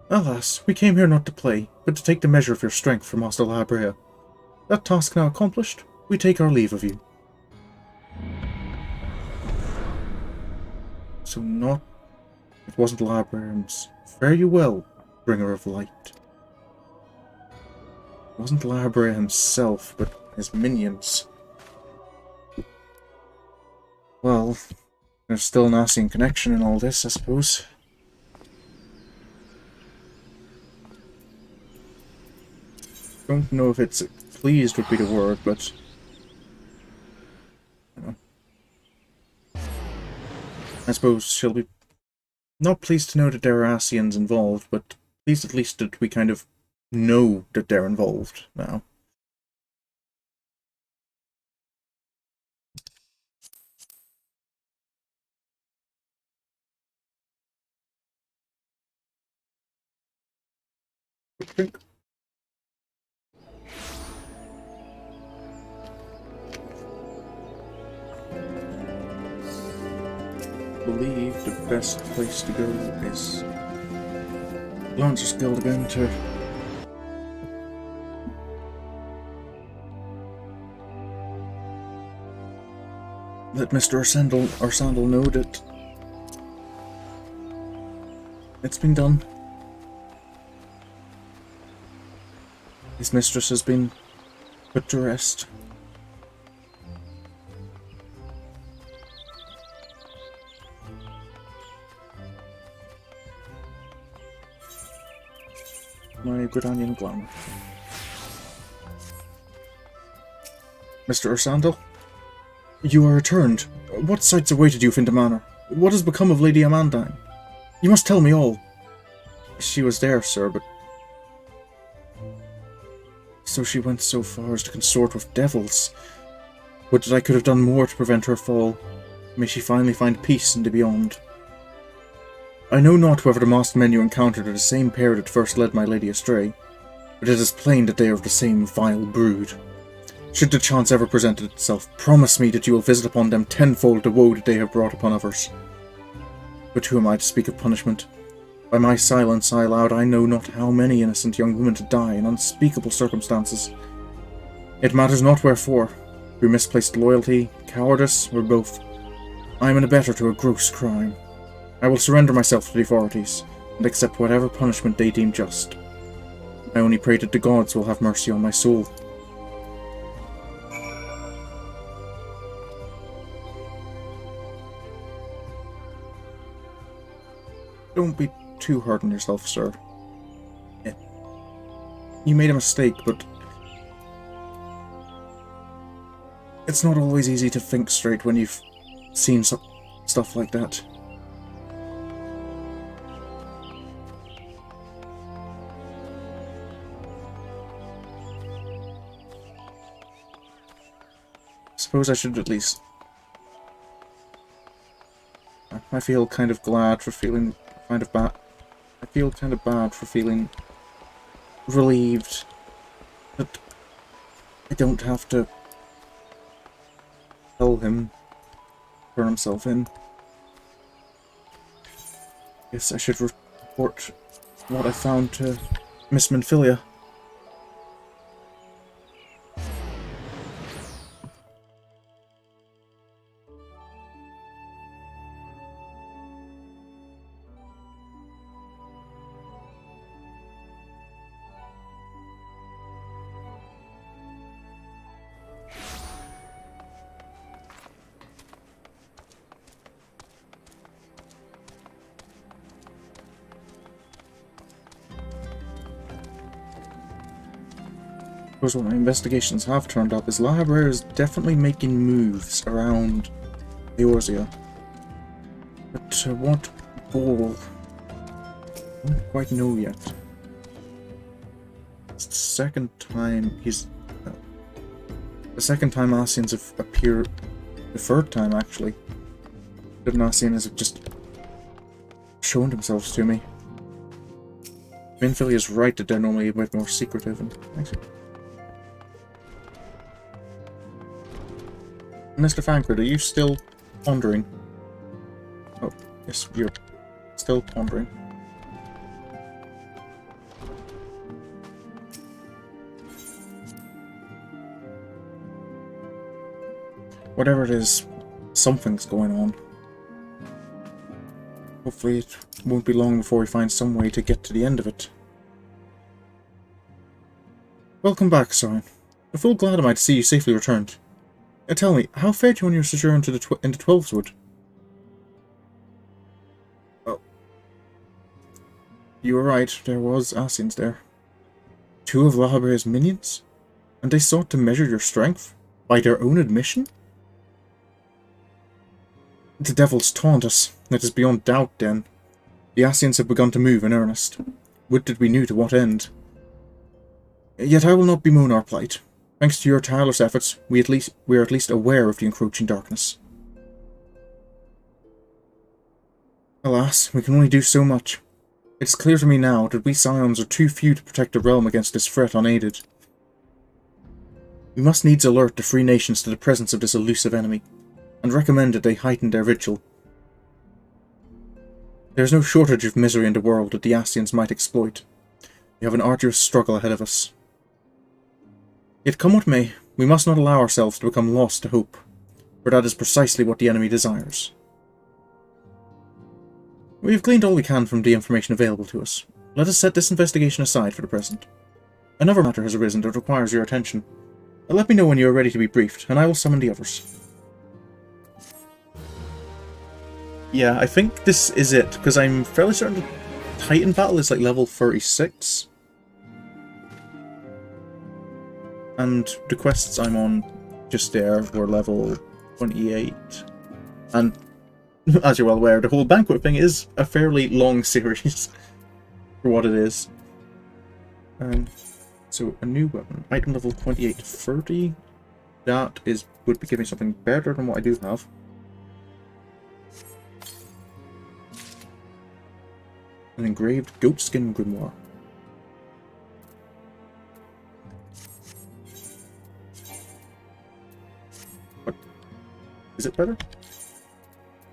Alas, we came here not to play, but to take the measure of your strength from hostile Habrea. That task now accomplished, we take our leave of you. So not... it wasn't Labram's. Fare you well, bringer of light. It wasn't Labra himself, but his minions. Well, there's still an Ascian connection in all this, I suppose. Don't know if it's pleased would be the word, but... you know. I suppose she'll be not pleased to know that there are Ascians involved, but pleased at least that we kind of know that they're involved now. Drink. I believe the best place to go is Lancer's Guild again to let Mr. Arsandal know that it's been done. His mistress has been put to rest. My Britannian glamour. Mr. Arsandal? You are returned. What sights awaited you in the Manor? What has become of Lady Amandine? You must tell me all. She was there, sir, but... so she went so far as to consort with devils. Would that I could have done more to prevent her fall. May she finally find peace in the beyond. I know not whether the masked men you encountered are the same pair that first led my lady astray, but it is plain that they are of the same vile brood. Should the chance ever present itself, promise me that you will visit upon them tenfold the woe that they have brought upon others. But who am I to speak of punishment? By my silence I allowed I know not how many innocent young women to die in unspeakable circumstances. It matters not wherefore, through misplaced loyalty, cowardice, or both. I am an abettor to a gross crime. I will surrender myself to the authorities, and accept whatever punishment they deem just. I only pray that the gods will have mercy on my soul. Don't be too hard on yourself, sir. you made a mistake, but it's not always easy to think straight when you've seen stuff like that. Suppose I should at least... I feel kind of glad for feeling kind of bad. I feel kind of bad for feeling relieved that I don't have to tell him, turn himself in. Guess I should report what I found to Miss Minfilia. Because what my investigations have turned up is Library is definitely making moves around Eorzea. But to what goal? I don't quite know yet. It's the second time he's... the second time Ascians have appeared... the third time, actually. That Ascians have just shown themselves to me. Minfilia is right that they're normally a bit more secretive and... actually, Mr. Fankred, are you still pondering? Oh, yes, you're still pondering. Whatever it is, something's going on. Hopefully it won't be long before we find some way to get to the end of it. Welcome back, Sorin. I'm full glad am I to see you safely returned. Tell me, how fared you on your sojourn to into Twelveswood? Well, you were right, there was Ascians there. 2 of Lahabre's minions? And they sought to measure your strength? By their own admission? The devils taunt us. It is beyond doubt, then. The Ascians have begun to move in earnest. Would that we knew to what end. Yet I will not bemoan our plight. Thanks to your tireless efforts, we are at least aware of the encroaching darkness. Alas, we can only do so much. It is clear to me now that we Scions are too few to protect the realm against this threat unaided. We must needs alert the free nations to the presence of this elusive enemy, and recommend that they heighten their vigil. There is no shortage of misery in the world that the Ascians might exploit. We have an arduous struggle ahead of us. Yet come what may, we must not allow ourselves to become lost to hope, for that is precisely what the enemy desires. We have gleaned all we can from the information available to us. Let us set this investigation aside for the present. Another matter has arisen that requires your attention. Let me know when you are ready to be briefed, and I will summon the others. Yeah, I think this is it, because I'm fairly certain the Titan battle is like level 36. And the quests I'm on just there were level 28. And, as you're well aware, the whole banquet thing is a fairly long series for what it is. So, a new weapon. Item level 28 to 30. That would be giving something better than what I do have. An engraved goatskin grimoire. What? Is it better?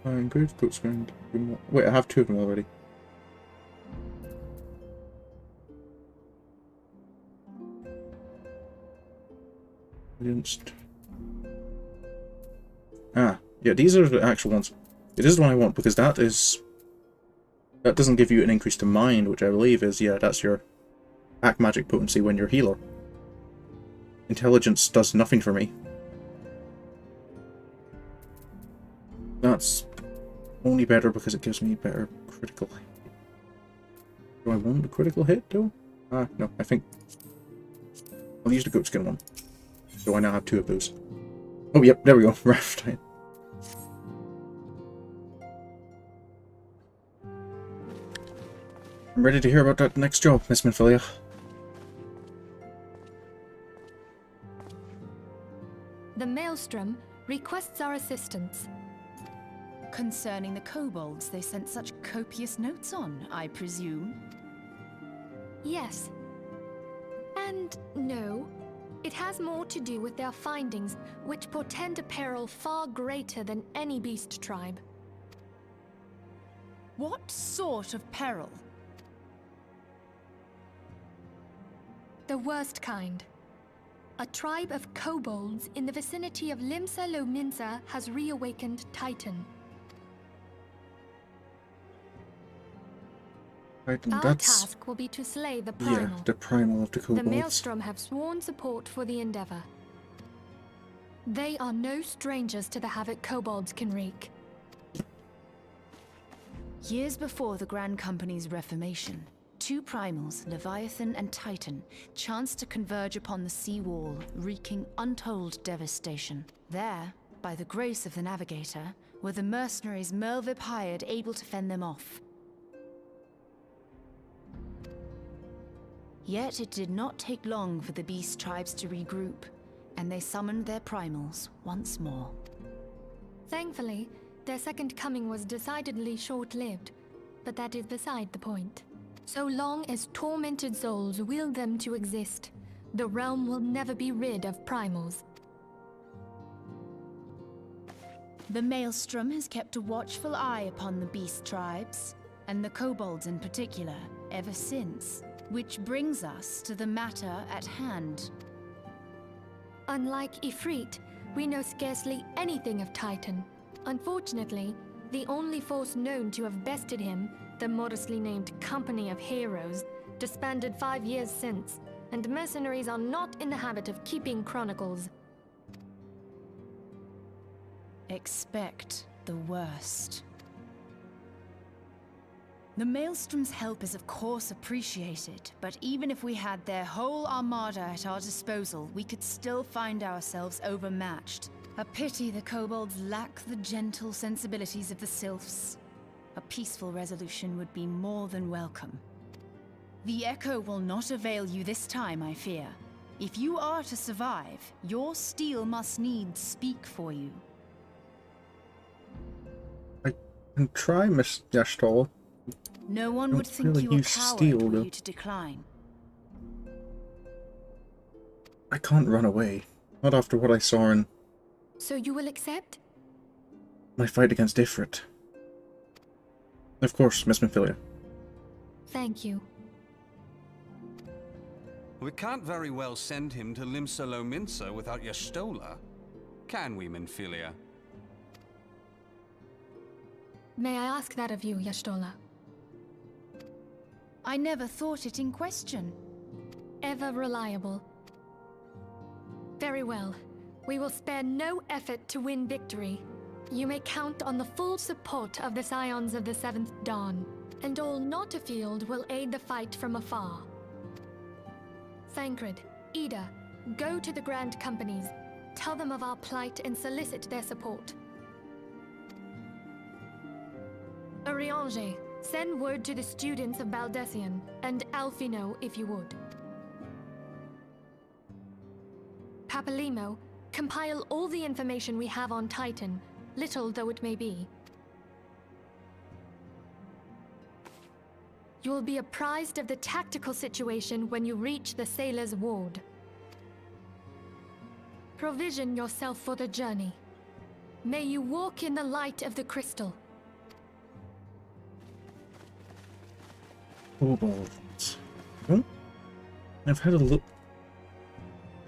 Engraved goatskin grimoire. Wait, I have 2 of them already. Ah, yeah, these are the actual ones. It is the one I want because that doesn't give you an increase to mind, which I believe is, yeah, that's your pack magic potency when you're healer. Intelligence does nothing for me. That's only better because it gives me better critical hit. Do I want a critical hit, though? Ah, no, I think I'll use the goatskin one. So I now have 2 of those. Oh, yep, there we go. Raftine. I'm ready to hear about that next job, Miss Minfilia. The Maelstrom requests our assistance. Concerning the kobolds they sent such copious notes on, I presume? Yes. And no. It has more to do with their findings, which portend a peril far greater than any beast tribe. What sort of peril? The worst kind. A tribe of kobolds in the vicinity of Limsa Lominsa has reawakened Titan. Right, and Our that's... task will be to slay the primal. Yeah, the primal of the The kobolds. Maelstrom have sworn support for the endeavor. They are no strangers to the havoc kobolds can wreak. Years before the Grand Company's reformation, 2 primals, Leviathan and Titan, chanced to converge upon the sea wall, wreaking untold devastation. There, by the grace of the Navigator, were the mercenaries Merlvip hired able to fend them off. Yet it did not take long for the beast tribes to regroup, and they summoned their primals once more. Thankfully, their second coming was decidedly short-lived, but that is beside the point. So long as tormented souls will them to exist, the realm will never be rid of primals. The Maelstrom has kept a watchful eye upon the beast tribes, and the kobolds in particular, ever since. Which brings us to the matter at hand. Unlike Ifrit, we know scarcely anything of Titan. Unfortunately, the only force known to have bested him, the modestly named Company of Heroes, disbanded 5 years since, and mercenaries are not in the habit of keeping chronicles. Expect the worst. The Maelstrom's help is of course appreciated, but even if we had their whole armada at our disposal, we could still find ourselves overmatched. A pity the kobolds lack the gentle sensibilities of the sylphs. A peaceful resolution would be more than welcome. The Echo will not avail you this time, I fear. If you are to survive, your steel must needs speak for you. I can try, Miss Yashtol. No one would think really you a use coward steel, were though. you to decline. I can't run away. Not after what I saw in So you will accept? my fight against Ifrit. Of course, Miss Minfilia. Thank you. We can't very well send him to Limsa Lominsa without Y'shtola, can we, Minfilia? May I ask that of you, Y'shtola? I never thought it in question. Ever reliable. Very well. We will spare no effort to win victory. You may count on the full support of the Scions of the Seventh Dawn, and all not afield will aid the fight from afar. Thancred, Ida, go to the Grand Companies, tell them of our plight and solicit their support. Ariange, send word to the students of Baldessian, and Alfino if you would. Papalimo, compile all the information we have on Titan, little though it may be. You will be apprised of the tactical situation when you reach the Sailor's Ward. Provision yourself for the journey. May you walk in the light of the crystal. Kobolds. Oh, I've had a look.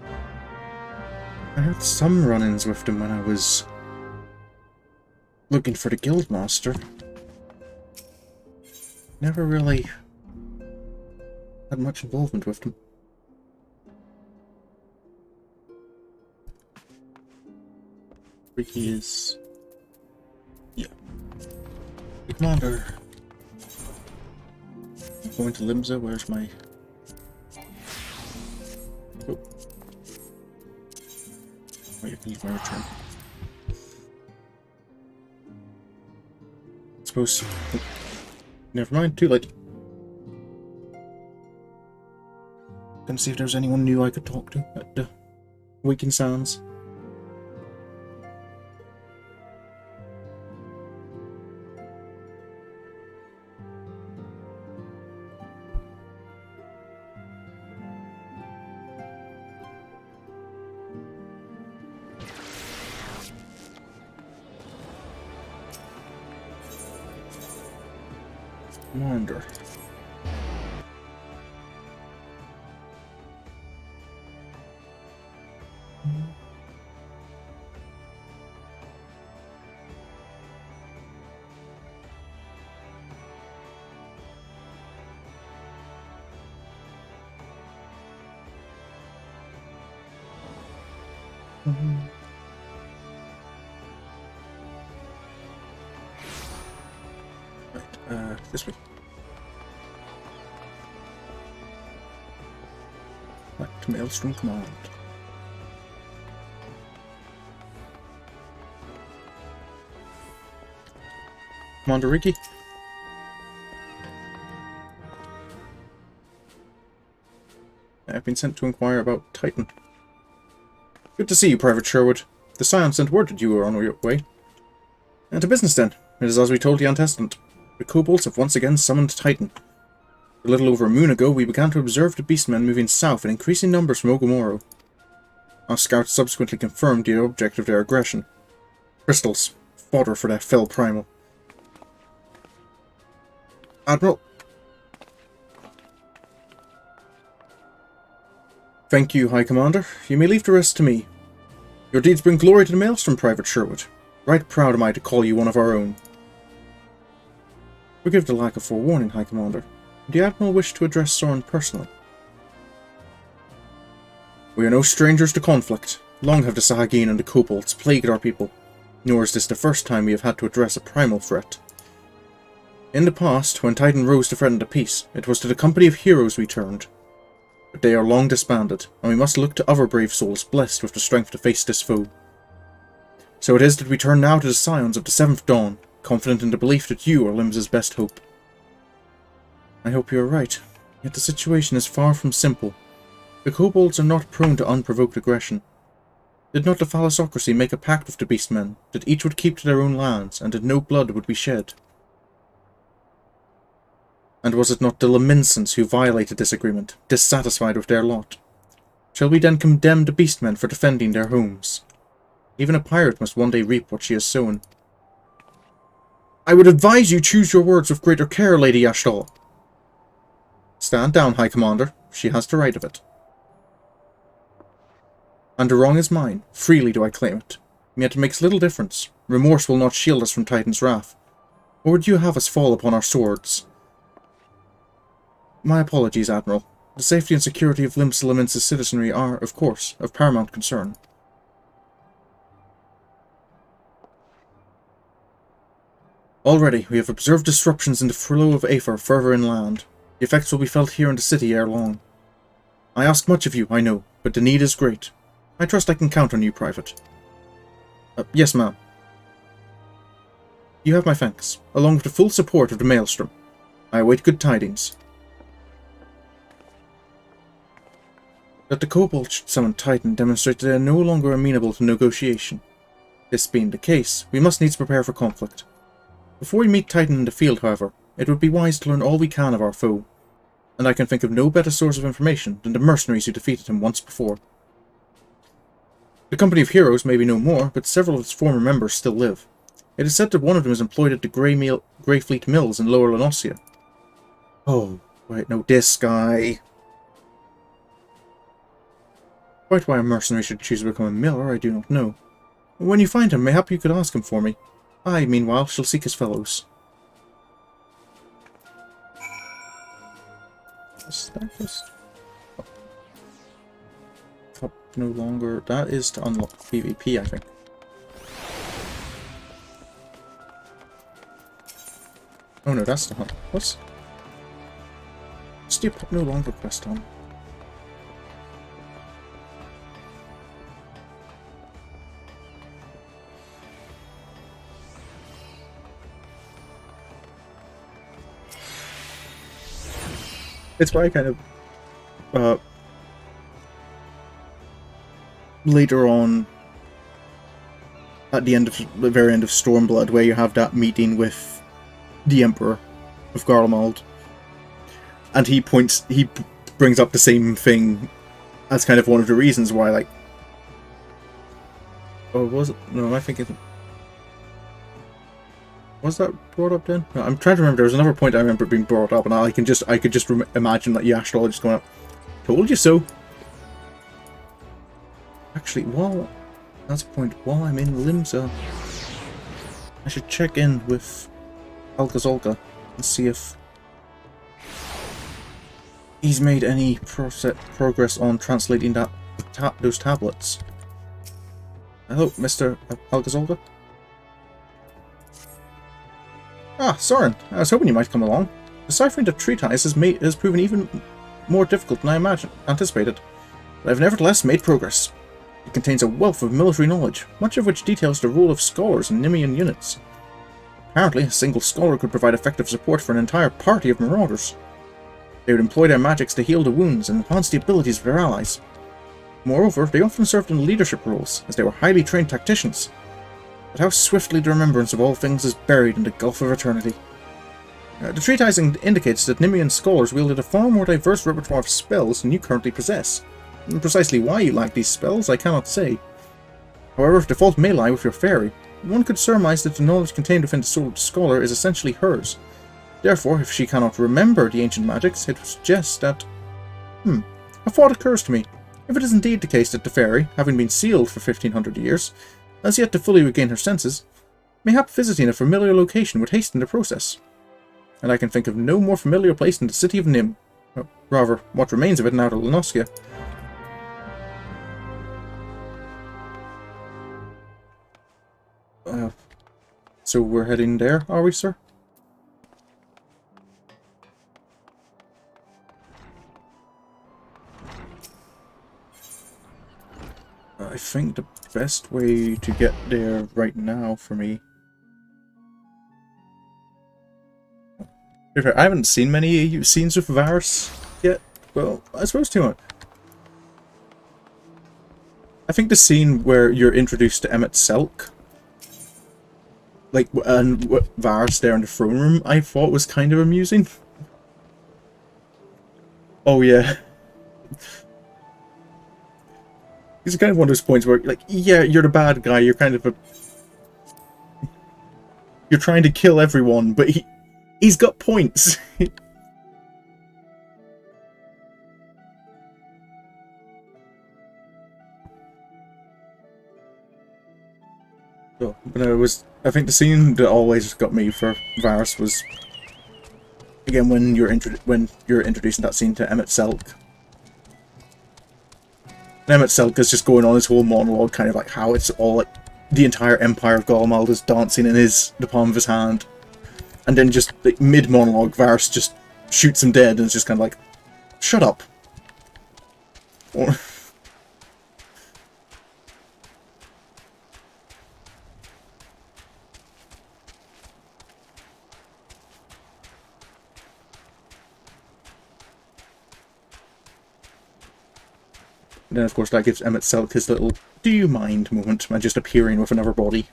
I had some run-ins with them when I was looking for the Guildmaster. Never really had much involvement with them. Where he is. Yeah. Commander. Going to Limsa, where's my... Oh. Wait, I can leave my return. Suppose. Oh. Never mind, too late. Gonna see if there's anyone new I could talk to at the Waking Sands. Wander. Right, this way. Back to Maelstrom Command. Commander Ricky. I've been sent to inquire about Titan. Good to see you, Private Sherwood. The Scion sent word that you were on your way. And to business then. It is as we told the Antestant. The kobolds have once again summoned Titan. A little over a moon ago, we began to observe the beastmen moving south in increasing numbers from Ogomoro. Our scouts subsequently confirmed the object of their aggression. Crystals. Fodder for that fell primal. Admiral. Thank you, High Commander. You may leave the rest to me. Your deeds bring glory to the Maelstrom, Private Sherwood. Right proud am I to call you one of our own. Forgive the lack of forewarning, High Commander. The Admiral wished to address Sorin personally. We are no strangers to conflict. Long have the Sahagin and the kobolds plagued our people, nor is this the first time we have had to address a primal threat. In the past, when Titan rose to threaten the peace, it was to the company of heroes we turned. But they are long disbanded, and we must look to other brave souls blessed with the strength to face this foe. So it is that we turn now to the Scions of the 7th Dawn, confident in the belief that you are Limsa's best hope. I hope you are right, yet the situation is far from simple. The kobolds are not prone to unprovoked aggression. Did not the Phallosocracy make a pact with the beastmen, that each would keep to their own lands, and that no blood would be shed? And was it not the Laminsons who violated this agreement, dissatisfied with their lot? Shall we then condemn the beastmen for defending their homes? Even a pirate must one day reap what she has sown. I would advise you choose your words with greater care, Lady Ashdal. Stand down, High Commander. She has the right of it. And the wrong is mine. Freely do I claim it. Yet it makes little difference. Remorse will not shield us from Titan's wrath. Or would you have us fall upon our swords? My apologies, Admiral. The safety and security of Limsa citizenry are, of course, of paramount concern. Already, we have observed disruptions in the flow of Aether further inland. The effects will be felt here in the city ere long. I ask much of you, I know, but the need is great. I trust I can count on you, Private. Yes, ma'am. You have my thanks, along with the full support of the Maelstrom. I await good tidings. That the kobolds should summon Titan demonstrates they are no longer amenable to negotiation. This being the case, we must needs prepare for conflict. Before we meet Titan in the field, however, it would be wise to learn all we can of our foe, and I can think of no better source of information than the mercenaries who defeated him once before. The company of heroes may be no more, but several of its former members still live. It is said that one of them is employed at the Greyfleet Mills in Lower Lenosia. Oh, wait, no, this guy. Quite why a mercenary should choose to become a miller, I do not know. When you find him, mayhap you could ask him for me. I, meanwhile, shall seek his fellows. Is that just... Cup no longer... That is to unlock PvP, I think. Oh no, that's the hunt. What's the pop no longer quest on? It's why I kind of later on at the very end of Stormblood, where you have that meeting with the Emperor of Garlemald, and he brings up the same thing as kind of one of the reasons why, like, oh, was it? No, am I thinking? Was that brought up then? No, I'm trying to remember. There was another point I remember being brought up, and I could just imagine that Yashdal just going up, "Told you so." Actually, that's a point. While I'm in Limsa, I should check in with Alcazolka and see if he's made any progress on translating those tablets. Hello, Mr. Alcazolka? Ah, Sorin, I was hoping you might come along. Deciphering the treatise has proven even more difficult than I anticipated, but I've nevertheless made progress. It contains a wealth of military knowledge, much of which details the role of scholars in Nemean units. Apparently, a single scholar could provide effective support for an entire party of marauders. They would employ their magics to heal the wounds and enhance the abilities of their allies. Moreover, they often served in leadership roles, as they were highly trained tacticians. But how swiftly the remembrance of all things is buried in the gulf of eternity. The treatise indicates that Nemean scholars wielded a far more diverse repertoire of spells than you currently possess. And precisely why you lack these spells, I cannot say. However, the fault may lie with your fairy. One could surmise that the knowledge contained within the soul of the scholar is essentially hers. Therefore, if she cannot remember the ancient magics, it would suggest that... A thought occurs to me. If it is indeed the case that the fairy, having been sealed for 1500 years, has yet to fully regain her senses, mayhap visiting a familiar location would hasten the process. And I can think of no more familiar place than the city of Nim. Rather, what remains of it now to Lunoskia. So we're heading there, are we, sir? I think the best way to get there right now for me... I haven't seen many scenes with Varus yet. Well, I suppose too much. I think the scene where you're introduced to Emmett Selk, like, and Varus there in the throne room, I thought was kind of amusing. Oh yeah. It's kind of one of those points where, like, yeah, you're the bad guy, you're kind of a... You're trying to kill everyone, but he's got points. So, but no, I think the scene that always got me for Varus was, again, when you're introducing that scene to Emmett Selk. And Emmett Selk is just going on his whole monologue, kind of like how it's all like the entire empire of Garlemald is dancing in the palm of his hand. And then just like, mid-monologue, Varus just shoots him dead and it's just kind of like, shut up. Or... And then, of course, that gives Emmett Selk his little "do you mind" moment by just appearing with another body.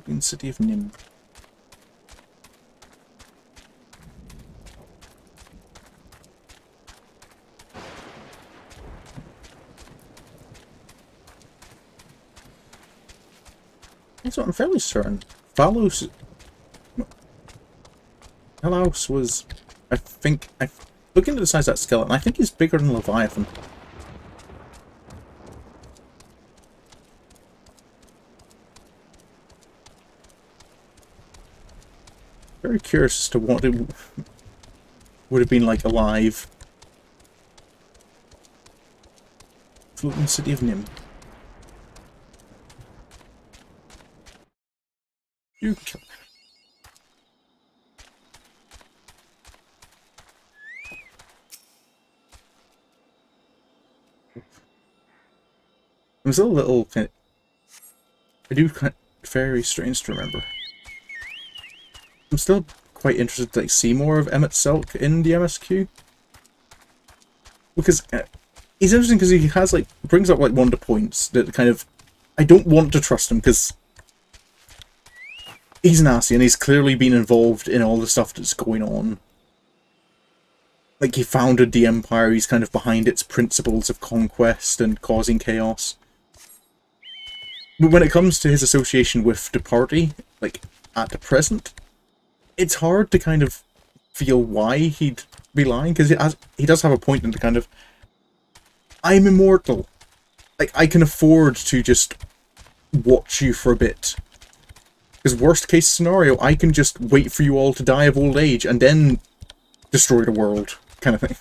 In city of Nim. So I'm fairly certain Talos was, I think, looking at the size of that skeleton, I think he's bigger than Leviathan. Very curious as to what it would have been like alive. Floating city of Nim. You kill me. I'm still a little kind of, I do kind of, very strange to remember. I'm still quite interested to like, see more of Emmett Selk in the MSQ. Because he's interesting because he has like, brings up like one of the points that kind of, I don't want to trust him because he's an Ascian, he's clearly been involved in all the stuff that's going on. Like, he founded the Empire, he's kind of behind its principles of conquest and causing chaos. But when it comes to his association with the party, like, at the present, it's hard to kind of feel why he'd be lying, because he does have a point in the kind of, I'm immortal. Like, I can afford to just watch you for a bit. Because worst case scenario, I can just wait for you all to die of old age and then destroy the world, kind of thing.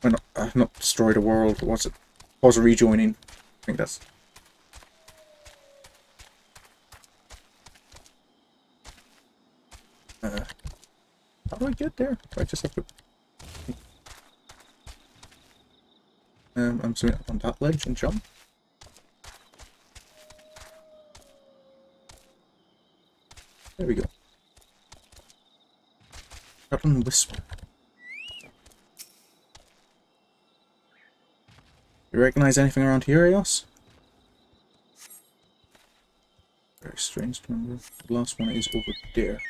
Or not destroy the world, what's it? Cause a rejoining. I think that's... how do I get there? I just have to... I'm swimming up on that ledge and jump. There we go. Goblin Whisper. You recognize anything around here, Eos? Very strange to remember. The last one is over there.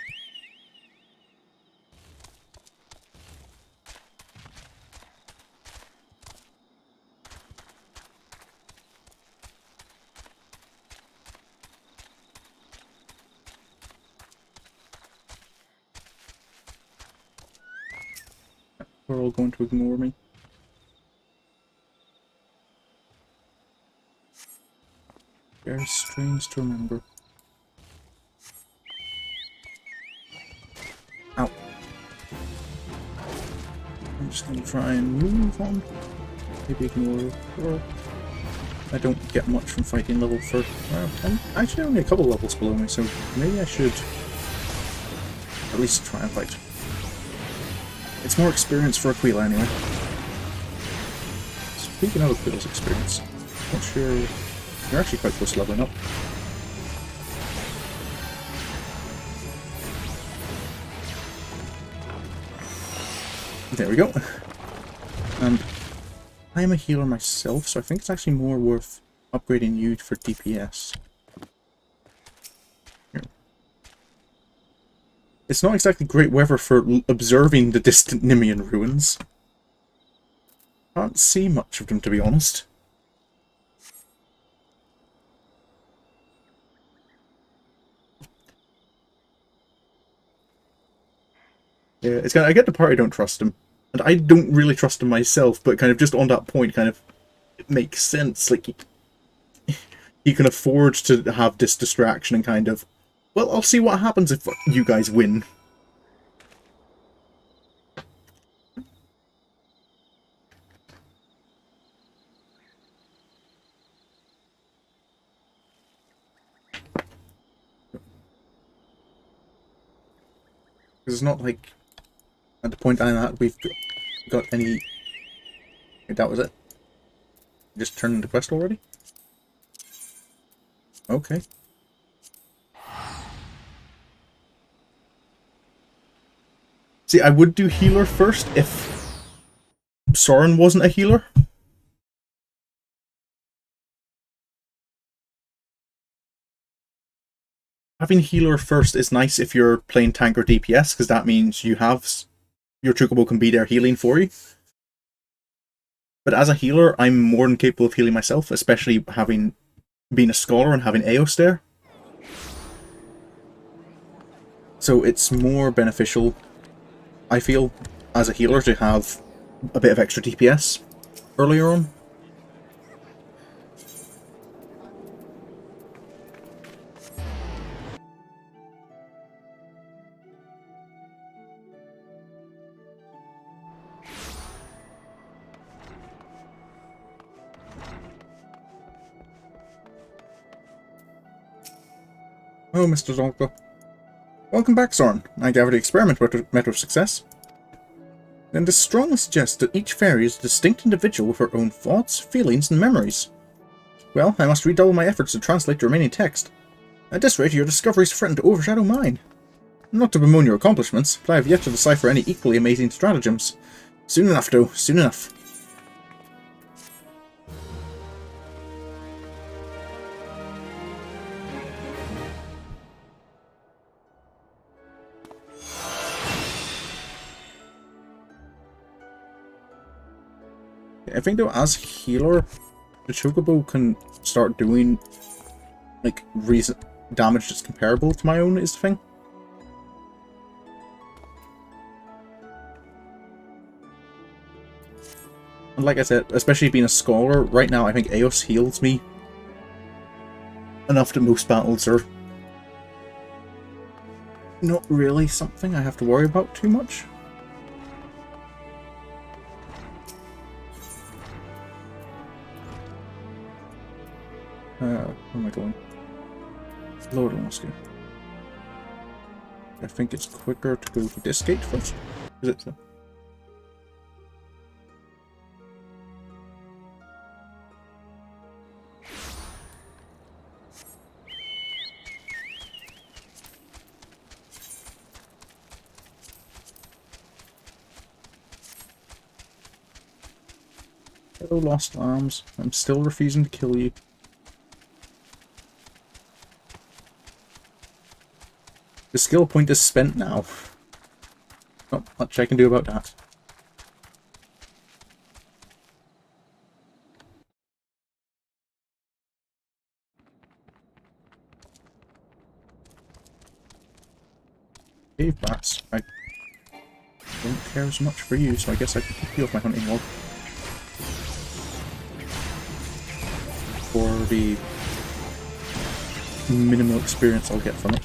We're all going to ignore me. Very strange to remember. Ow. I'm just going to try and move on. Maybe ignore her. I don't get much from fighting level 30. Well, I'm actually only a couple levels below me, so maybe I should at least try and fight. It's more experience for Aquila anyway. Speaking of Aquila's experience, not sure... You're actually quite close to leveling up. There we go. And I'm a healer myself, so I think it's actually more worth upgrading you for DPS. Here. It's not exactly great weather for observing the distant Nemean ruins. Can't see much of them, to be honest. Yeah, it's kind of, I get the part I don't trust him, and I don't really trust him myself, but kind of just on that point, kind of, it makes sense. Like, he can afford to have this distraction and kind of, well, I'll see what happens if you guys win. Because it's not like, at the point I'm at, we've got any... That was it. Just turned into quest already? Okay. See, I would do healer first if Sorin wasn't a healer. Having healer first is nice if you're playing tank or DPS, because that means you have... Your Chocobo can be there healing for you. But as a healer, I'm more than capable of healing myself, especially having been a scholar and having Eos there. So it's more beneficial, I feel, as a healer to have a bit of extra DPS earlier on. Oh, Mr. Zonka. Welcome back, Sorin. I gather the experiment met with success. and this strongly suggests that each fairy is a distinct individual with her own thoughts, feelings, and memories. Well, I must redouble my efforts to translate the remaining text. At this rate, your discoveries threaten to overshadow mine. Not to bemoan your accomplishments, but I have yet to decipher any equally amazing stratagems. Soon enough, though. Soon enough. I think though, as healer, the Chocobo can start doing like damage that's comparable to my own is the thing. And like I said, especially being a scholar, right now I think Eos heals me enough that most battles are not really something I have to worry about too much. Where am I going? Lower Alaska. I think it's quicker to go to this gate first. Is it so? Hello, Lost Lambs. I'm still refusing to kill you. The skill point is spent now. Not much I can do about that. Cave bats. I don't care as much for you, so I guess I can keep you off my hunting log. For the minimal experience I'll get from it.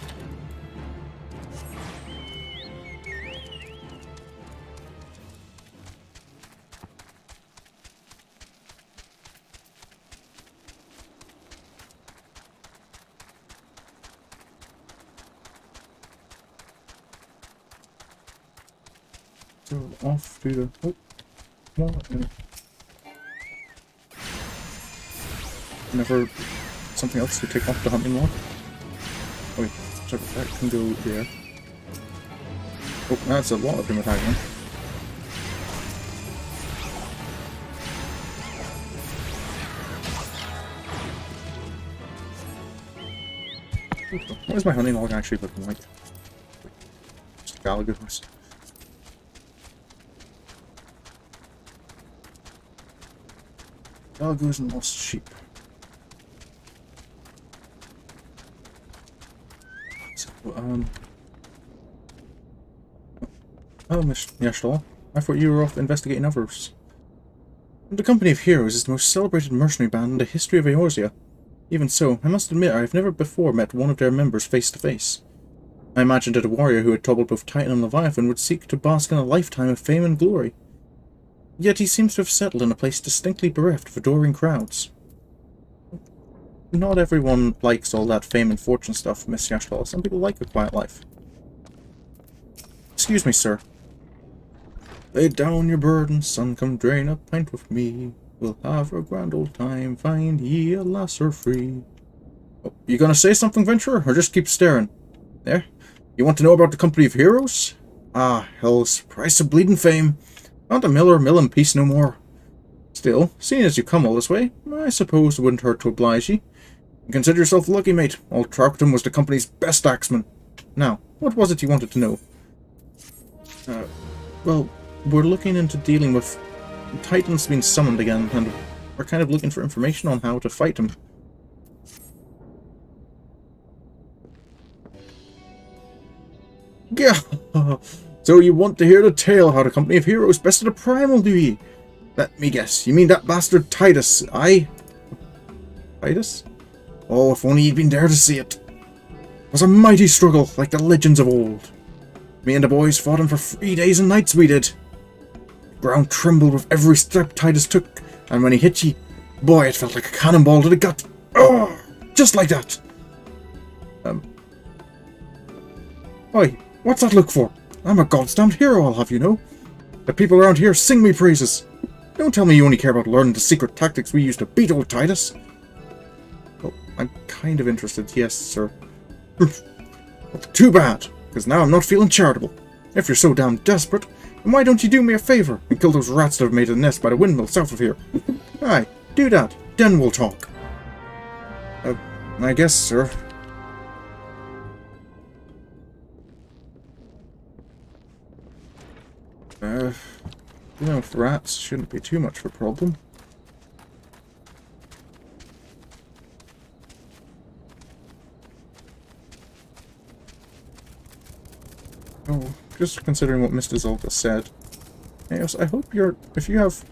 So off to the... Oh, more. Never something else to take off the hunting log. Oh wait, so that can go there. Oh, that's a lot of them attacking. What is my hunting log actually looking like? Just Gallagher's. Gallagher's and lost sheep. So, oh, Miss Yashtal, I thought you were off investigating others. The Company of Heroes is the most celebrated mercenary band in the history of Eorzea. Even so, I must admit I have never before met one of their members face to face. I imagined that a warrior who had toppled both Titan and Leviathan would seek to bask in a lifetime of fame and glory. Yet he seems to have settled in a place distinctly bereft of adoring crowds. Not everyone likes all that fame and fortune stuff, Miss Yashtal. Some people like a quiet life. Excuse me, sir. Lay down your burden, son, come drain a pint with me. We'll have a grand old time, find ye a lasser free. Oh, you gonna say something, Venturer, or just keep staring? There? You want to know about the Company of Heroes? Ah, hell's price of bleeding fame. Not a miller mill in peace no more. Still, seeing as you come all this way, I suppose it wouldn't hurt to oblige ye. Consider yourself lucky, mate. Old Trougton was the company's best axeman. Now, what was it you wanted to know? Well, we're looking into dealing with Titans being summoned again, and we're kind of looking for information on how to fight them. Yeah. So you want to hear the tale how the Company of Heroes bested a primal, do ye? Let me guess, you mean that bastard Titus, aye? Titus? Oh, if only you'd been there to see it. It was a mighty struggle, like the legends of old. Me and the boys fought him for 3 days and nights, we did. The ground trembled with every step Titus took, and when he hit ye, boy, it felt like a cannonball to the gut. Oh, just like that. Oi, what's that look for? I'm a godsdamned hero, I'll have you know. The people around here sing me praises. Don't tell me you only care about learning the secret tactics we use to beat old Titus. Well, I'm kind of interested, yes, sir. Well, too bad, because now I'm not feeling charitable. If you're so damn desperate, then why don't you do me a favour and kill those rats that have made a nest by the windmill south of here? Aye, do that, then we'll talk. I guess, sir. You know, if rats shouldn't be too much of a problem. Oh, just considering what Mr. Zolga said. Yes, I hope if you have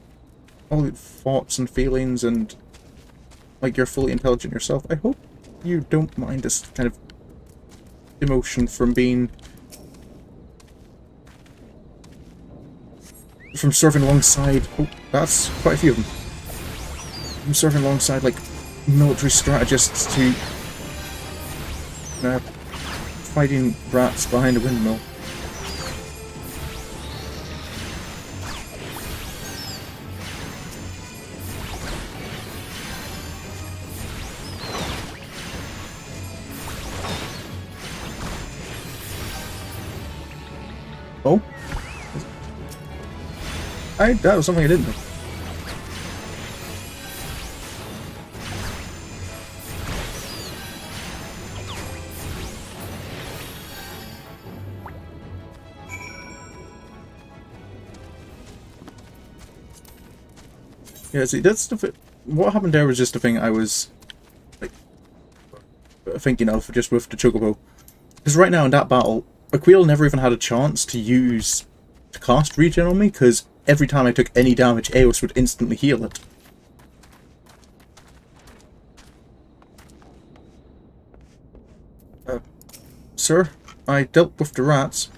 all the thoughts and feelings and, like, you're fully intelligent yourself, I hope you don't mind this kind of emotion from being... from surfing alongside... Oh, that's quite a few of them. From surfing alongside, like, military strategists to... fighting rats behind a windmill. Oh? That was something I didn't know. Yeah, see, that's the what happened there was just the thing I was like thinking of just with the Chocobo. Because right now in that battle, Aquila never even had a chance to cast regen on me, because every time I took any damage, Eos would instantly heal it. Sir, I dealt with the rats.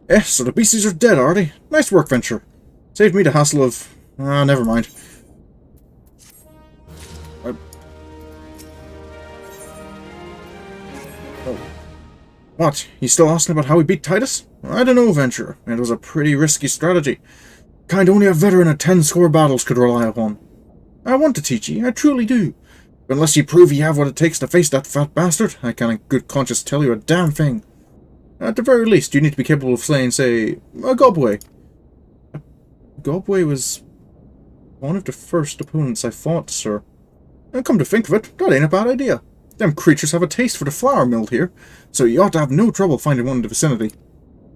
Eh, so the beasties are dead, are they? Nice work, Venture. Saved me the hassle of... never mind. Oh. What? You still asking about how we beat Titus? I don't know, Venture. It was a pretty risky strategy. Kind only a veteran at 10-score battles could rely upon. I want to teach ye, I truly do. But unless you prove ye have what it takes to face that fat bastard, I can't in good conscience tell you a damn thing. At the very least, you need to be capable of slaying, say, a Gobway. Gobway was one of the first opponents I fought, sir. And come to think of it, that ain't a bad idea. Them creatures have a taste for the flour mill here, so you ought to have no trouble finding one in the vicinity.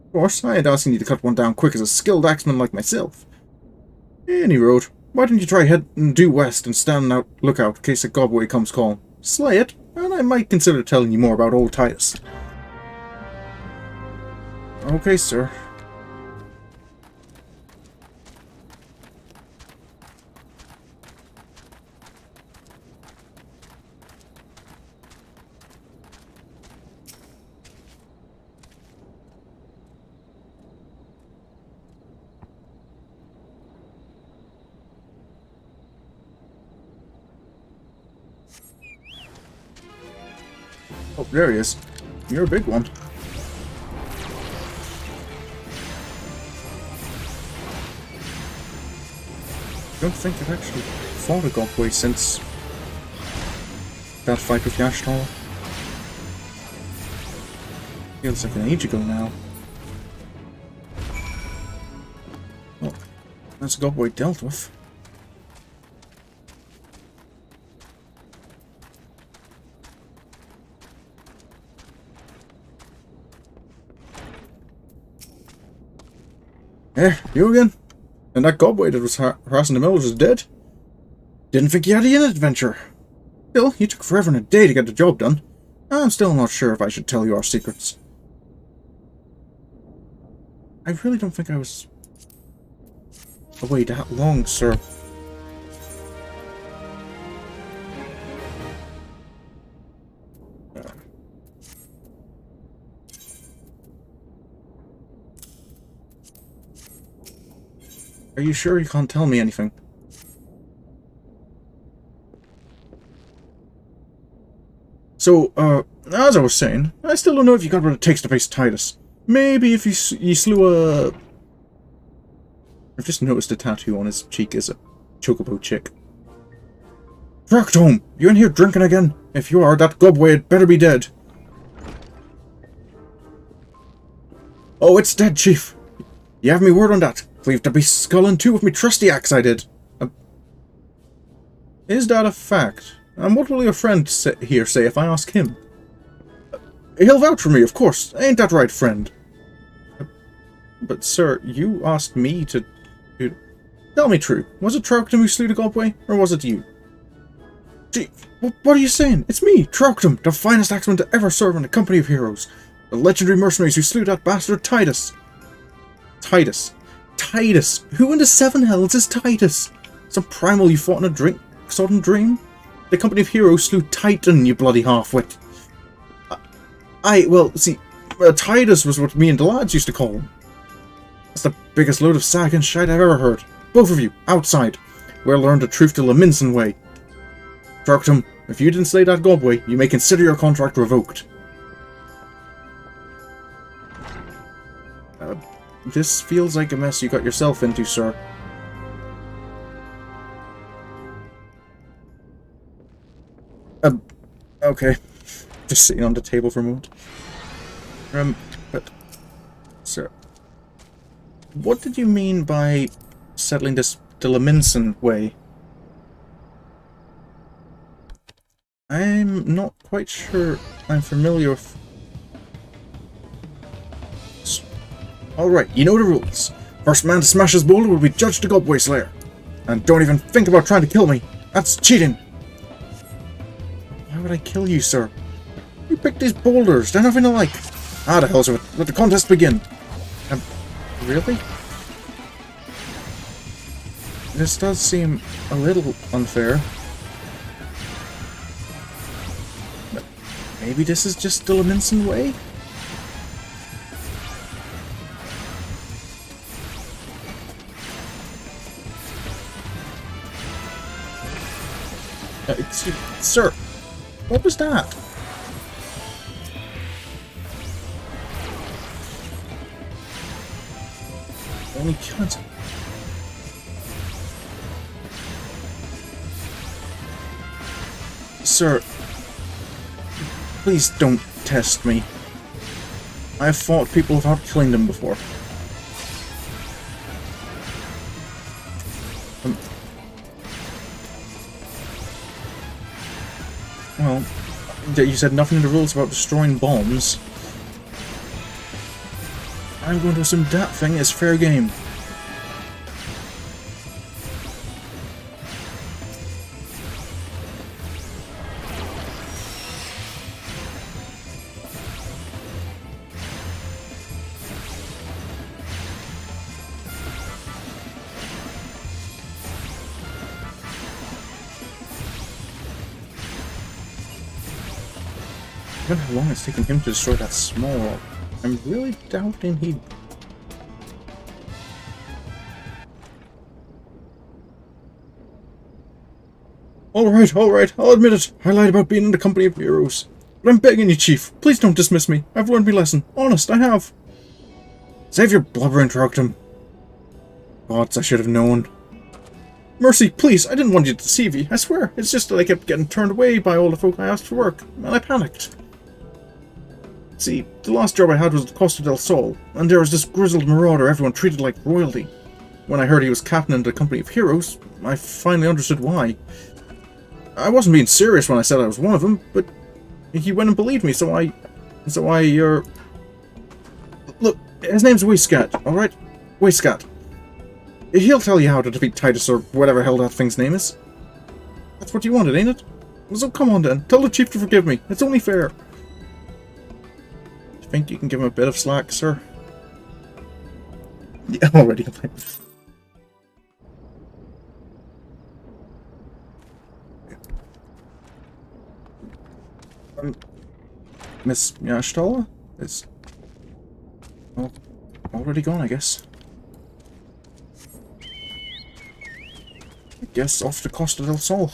Of course, I ain't asking you to cut one down quick as a skilled axeman like myself. Any road, why don't you try heading due west and stand out lookout in case a Gobway comes calling? Slay it, and I might consider telling you more about old Titus. Okay, sir. Oh, there he is. You're a big one. I don't think I've actually fought a Gobway since that fight with Yashtal. Feels like an age ago now. Well, that's a Gobway dealt with. Eh, you again? And that Gobway that was harassing the millers is dead? Didn't think you had any adventure. Still, you took forever and a day to get the job done. I'm still not sure if I should tell you our secrets. I really don't think I was away that long, sir. Are you sure you can't tell me anything? So, as I was saying, I still don't know if you got what it takes to face Titus. Maybe if you slew I've just noticed a tattoo on his cheek as a chocobo chick. Fractome! You in here drinking again? If you are, that gobway had better be dead. Oh, it's dead, Chief. You have me word on that. Leave to be sculling too with me trusty axe I did. Is that a fact? And what will your friend here say if I ask him? He'll vouch for me, of course. Ain't that right, friend? But, sir, you asked me to... Tell me true. Was it Troughton who slew the gobway, or was it you? Gee, what are you saying? It's me, Troughton, the finest axeman to ever serve in a company of heroes. The legendary mercenaries who slew that bastard Titus. Titus? Who in the seven hells is Titus? Some primal you fought in a sodden dream? The company of heroes slew Titan, you bloody half-wit. Well, see, Titus was what me and the lads used to call him. That's the biggest load of sack and shite I've ever heard. Both of you, outside. We'll learn the truth the Leminson way. Troughton, if you didn't slay that gobway, you may consider your contract revoked. This feels like a mess you got yourself into, sir. Okay. Just sitting on the table for a moment. But... Sir... What did you mean by settling this the Leminson way? I'm not quite sure I'm familiar with... Alright, you know the rules. First man to smash his boulder will be judged a gobway slayer. And don't even think about trying to kill me. That's cheating. Why would I kill you, sir? You picked these boulders. They're nothing alike. Ah, the hell's with it. Let the contest begin. Really? This does seem a little unfair. But maybe this is just the Leminson way? Excuse me, sir, what was that? Only killing. Sir, please don't test me. I have fought people without killing them before. Well, you said nothing in the rules about destroying bombs. I'm going to assume that thing is fair game. I wonder how long it's taken him to destroy that small. I'm really doubting he... Alright, I'll admit it. I lied about being in the company of heroes. But I'm begging you, Chief, please don't dismiss me. I've learned my lesson. Honest, I have. Save your blubbering, Troughton. Gods, I should have known. Mercy, please, I didn't want you to deceive you. I swear, it's just that I kept getting turned away by all the folk I asked for work, and I panicked. See, the last job I had was at Costa del Sol, and there was this grizzled marauder everyone treated like royalty. When I heard he was captain in the company of heroes, I finally understood why. I wasn't being serious when I said I was one of them, but he went and believed me, so I, Look, his name's Waistcat, alright? Waistcat. He'll tell you how to defeat Titus or whatever hell that thing's name is. That's what you wanted, ain't it? So come on then, tell the Chief to forgive me. It's only fair. Think you can give him a bit of slack, sir? Yeah, already. Miss Yashtola is well, already gone, I guess. I guess off to Costa del Sol.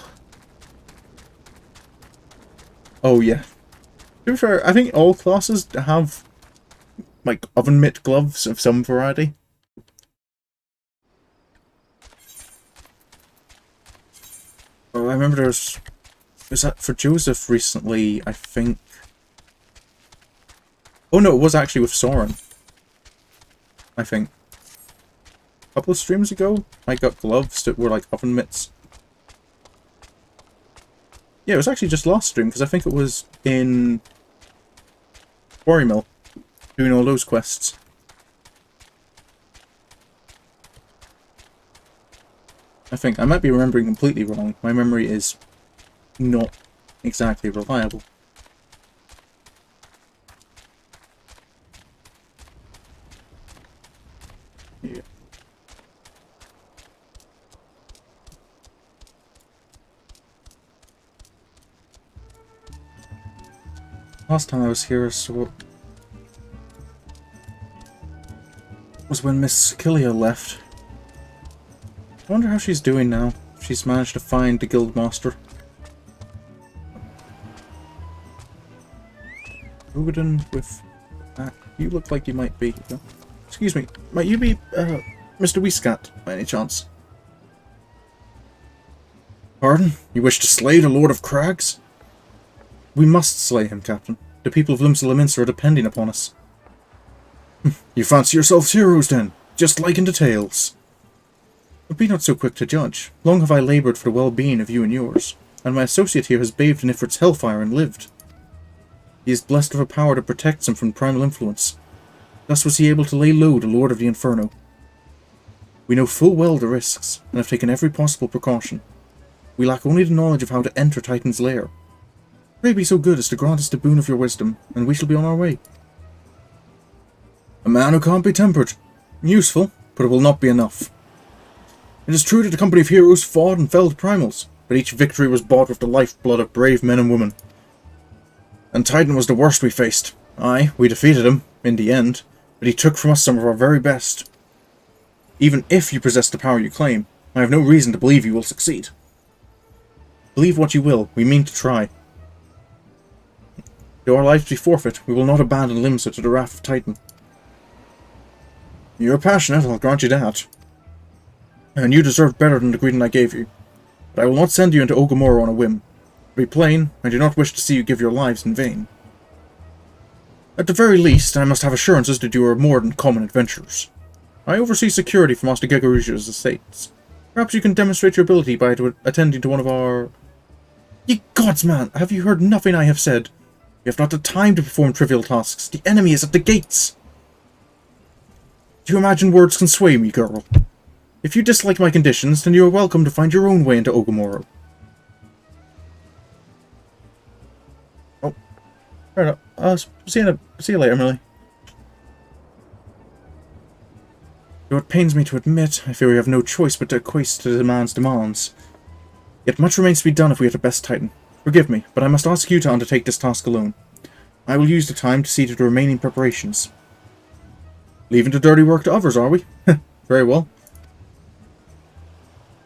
Oh yeah. To be fair, I think all classes have, like, oven mitt gloves of some variety. Oh, I remember was that for Joseph recently, I think. Oh no, it was actually with Sorin. I think. A couple of streams ago, I got gloves that were like oven mitts. Yeah, it was actually just last stream, because I think it was in Quarry Mill, doing all those quests. I think. I might be remembering completely wrong. My memory is not exactly reliable. Yeah. Last time I was here, so was when Miss Killia left. I wonder how she's doing now. She's managed to find the guildmaster. Ugadan with that. You look like you might be. Excuse me, might you be Mr. Weescat by any chance? Pardon? You wish to slay the Lord of Crags? We must slay him, Captain. The people of Limsa are depending upon us. You fancy yourselves heroes, then? Just like in the tales. But be not so quick to judge. Long have I laboured for the well-being of you and yours, and my associate here has bathed in Ifrit's hellfire and lived. He is blessed with a power that protects him from primal influence. Thus was he able to lay low the Lord of the Inferno. We know full well the risks, and have taken every possible precaution. We lack only the knowledge of how to enter Titan's lair. Pray be so good as to grant us the boon of your wisdom, and we shall be on our way. A man who can't be tempered. Useful, but it will not be enough. It is true that the company of heroes fought and felled primals, but each victory was bought with the lifeblood of brave men and women. And Titan was the worst we faced. Aye, we defeated him, in the end, but he took from us some of our very best. Even if you possess the power you claim, I have no reason to believe you will succeed. Believe what you will, we mean to try. Though our lives be forfeit, we will not abandon Limsa to the wrath of Titan. You're passionate, I'll grant you that. And you deserve better than the greeting I gave you. But I will not send you into Ogamoro on a whim. To be plain, I do not wish to see you give your lives in vain. At the very least, I must have assurances that you are more than common adventurers. I oversee security for Master Gegaruja's estates. Perhaps you can demonstrate your ability by attending to one of our... Ye gods, man! Have you heard nothing I have said? You have not the time to perform trivial tasks. The enemy is at the gates! Do you imagine words can sway me, girl? If you dislike my conditions, then you are welcome to find your own way into Ogamoro. Oh, fair enough. See you later, Millie. Though it pains me to admit, I fear we have no choice but to acquiesce to the man's demands. Yet much remains to be done if we are to best Titan. Forgive me, but I must ask you to undertake this task alone. I will use the time to see to the remaining preparations. Leaving the dirty work to others, are we? Very well.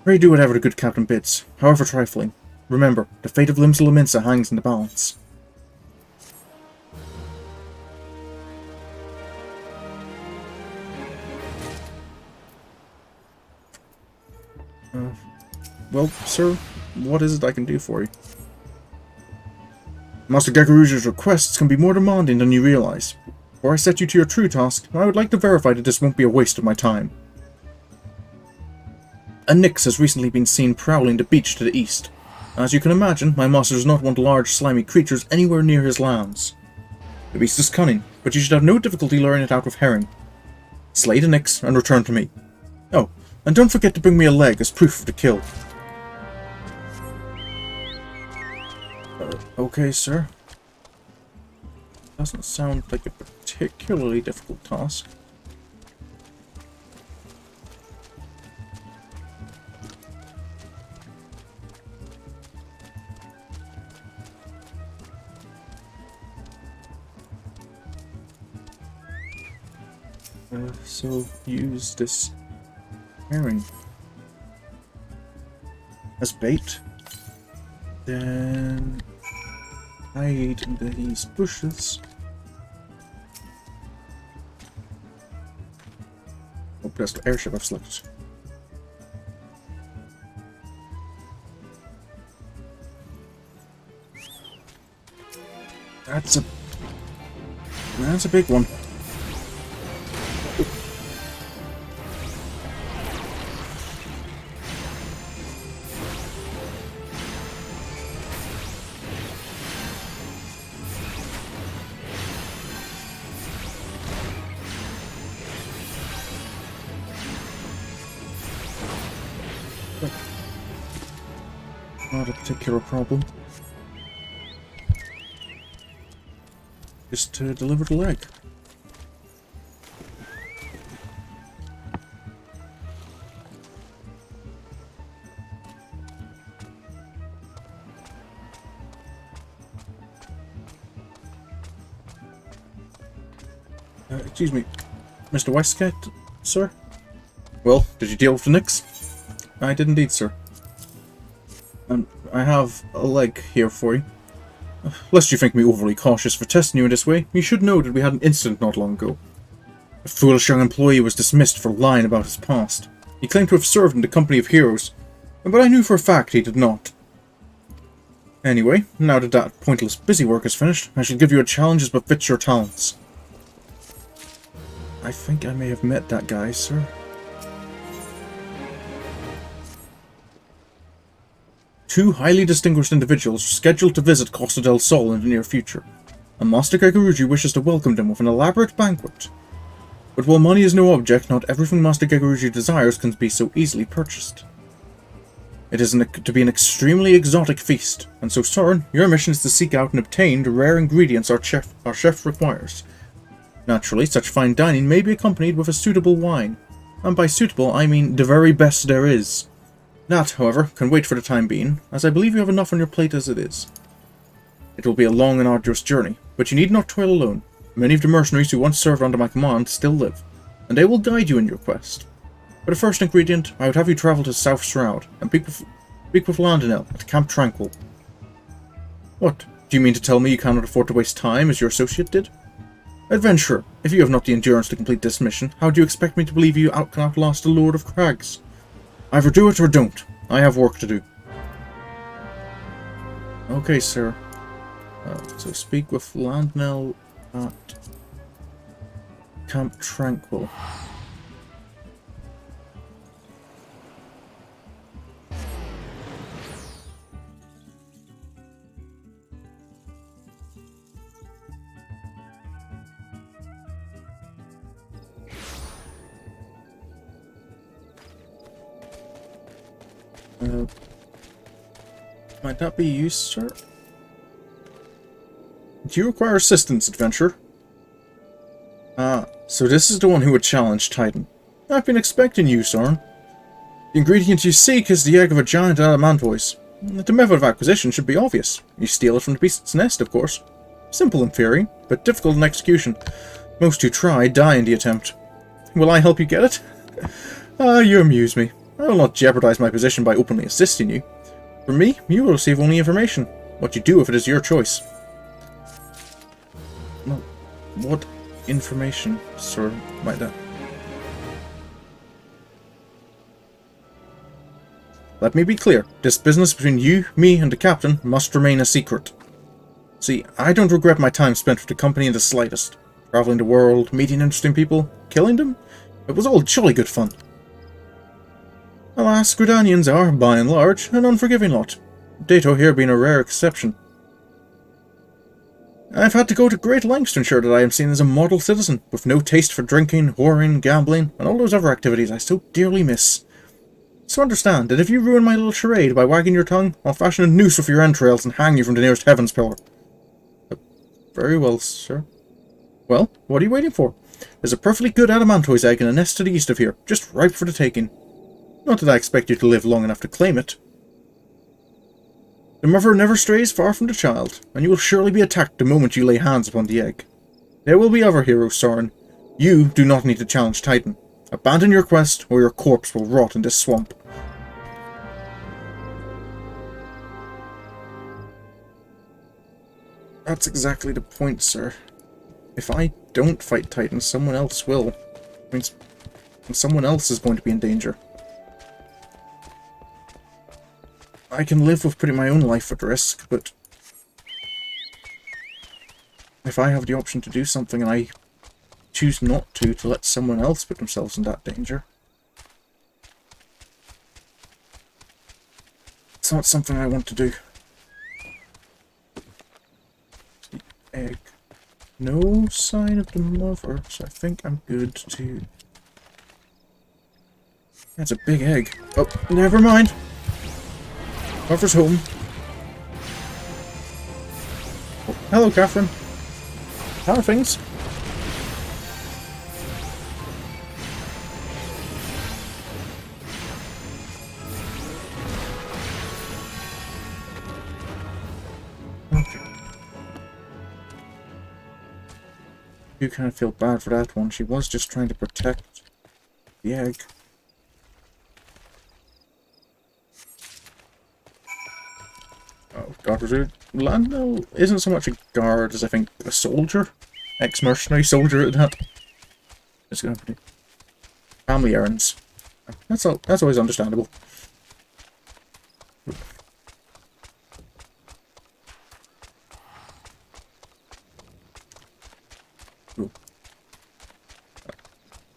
Pray do whatever the good captain bids, however trifling. Remember, the fate of Limsa hangs in the balance. Well, sir, what is it I can do for you? Master Gegaruja's requests can be more demanding than you realize. Before I set you to your true task, I would like to verify that this won't be a waste of my time. A Nyx has recently been seen prowling the beach to the east. As you can imagine, my master does not want large, slimy creatures anywhere near his lands. The beast is cunning, but you should have no difficulty luring it out with herring. Slay the Nyx and return to me. Oh, and don't forget to bring me a leg as proof of the kill. Okay, sir. Doesn't sound like a particularly difficult task. So use this herring as bait. Then hide in these bushes. Oh, that's the airship I've selected. That's a big one. Not a particular problem. Just to deliver the leg. Excuse me, Mr. Westgate, sir? Well, did you deal with the Nix? I did indeed, sir. I have a leg here for you. Lest you think me overly cautious for testing you in this way, you should know that we had an incident not long ago. A foolish young employee was dismissed for lying about his past. He claimed to have served in the company of heroes, but I knew for a fact he did not. Anyway, now that pointless busy work is finished, I shall give you a challenge as befits your talents. I think I may have met that guy, sir. Two highly distinguished individuals are scheduled to visit Costa del Sol in the near future, and Master Geguruji wishes to welcome them with an elaborate banquet. But while money is no object, not everything Master Geguruji desires can be so easily purchased. It is to be an extremely exotic feast, and so Sorin, your mission is to seek out and obtain the rare ingredients our chef requires. Naturally, such fine dining may be accompanied with a suitable wine, and by suitable I mean the very best there is. That, however, can wait for the time being, as I believe you have enough on your plate as it is. It will be a long and arduous journey, but you need not toil alone. Many of the mercenaries who once served under my command still live, and they will guide you in your quest. For the first ingredient, I would have you travel to South Shroud, and speak with Landinel at Camp Tranquil. What, do you mean to tell me you cannot afford to waste time as your associate did? Adventurer, if you have not the endurance to complete this mission, how do you expect me to believe you can outlast the Lord of Crags? Either do it or don't. I have work to do. Okay, sir. So speak with Landinel at Camp Tranquil. Might that be you, sir? Do you require assistance, adventurer? Ah, so this is the one who would challenge Titan. I've been expecting you, Sorin. The ingredient you seek is the egg of a giant adamantoise. The method of acquisition should be obvious. You steal it from the beast's nest, of course. Simple in theory, but difficult in execution. Most who try die in the attempt. Will I help you get it? Ah, you amuse me. I will not jeopardize my position by openly assisting you. From me, you will receive only information. What you do with it is your choice. Well, what information, sir, might that? Let me be clear. This business between you, me, and the captain must remain a secret. See, I don't regret my time spent with the company in the slightest. Traveling the world, meeting interesting people, killing them? It was all jolly good fun. Alas, Gridanians are, by and large, an unforgiving lot. Dato here being a rare exception. I've had to go to great lengths to ensure that I am seen as a model citizen, with no taste for drinking, whoring, gambling, and all those other activities I so dearly miss. So understand that if you ruin my little charade by wagging your tongue, I'll fashion a noose with your entrails and hang you from the nearest heavens pillar. Very well, sir. Well, what are you waiting for? There's a perfectly good adamantoise egg in a nest to the east of here, just ripe for the taking. Not that I expect you to live long enough to claim it. The mother never strays far from the child, and you will surely be attacked the moment you lay hands upon the egg. There will be other heroes, Sorin. You do not need to challenge Titan. Abandon your quest, or your corpse will rot in this swamp. That's exactly the point, sir. If I don't fight Titan, someone else will. It means someone else is going to be in danger. I can live with putting my own life at risk, but if I have the option to do something and I choose not to let someone else put themselves in that danger, it's not something I want to do. The egg. No sign of the mother, so I think I'm good to... That's a big egg. Oh, never mind. Mother's home. Oh, hello, Catherine. How are things? Okay. You kind of feel bad for that one. She was just trying to protect the egg. Oh, God, Lando isn't so much a guard as I think a soldier. Ex-mercenary soldier at that. Just gonna have to do family errands. That's always understandable. Ooh.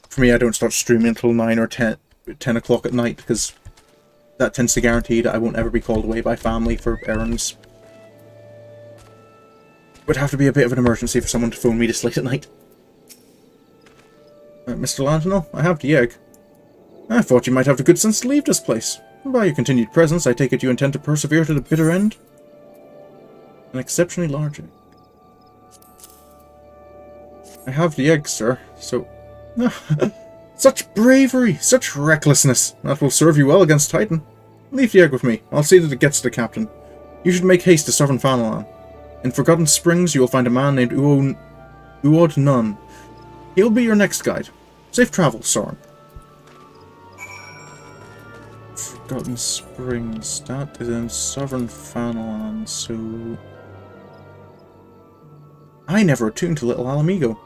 For me, I don't start streaming until 9 or 10 o'clock at night, because that tends to guarantee that I won't ever be called away by family for errands. Would have to be a bit of an emergency for someone to phone me this late at night. Mr. Lantano, I have the egg. I thought you might have the good sense to leave this place. By your continued presence, I take it you intend to persevere to the bitter end? An exceptionally large egg. I have the egg, sir, so... Such bravery! Such recklessness! That will serve you well against Titan. Leave the egg with me. I'll see that it gets to the captain. You should make haste to Sorin Fanalan. In Forgotten Springs, you will find a man named Uod Nun. He'll be your next guide. Safe travels, Sorin. Forgotten Springs. That is in Sorin Fanalan, so... I never attuned to Little Alamigo.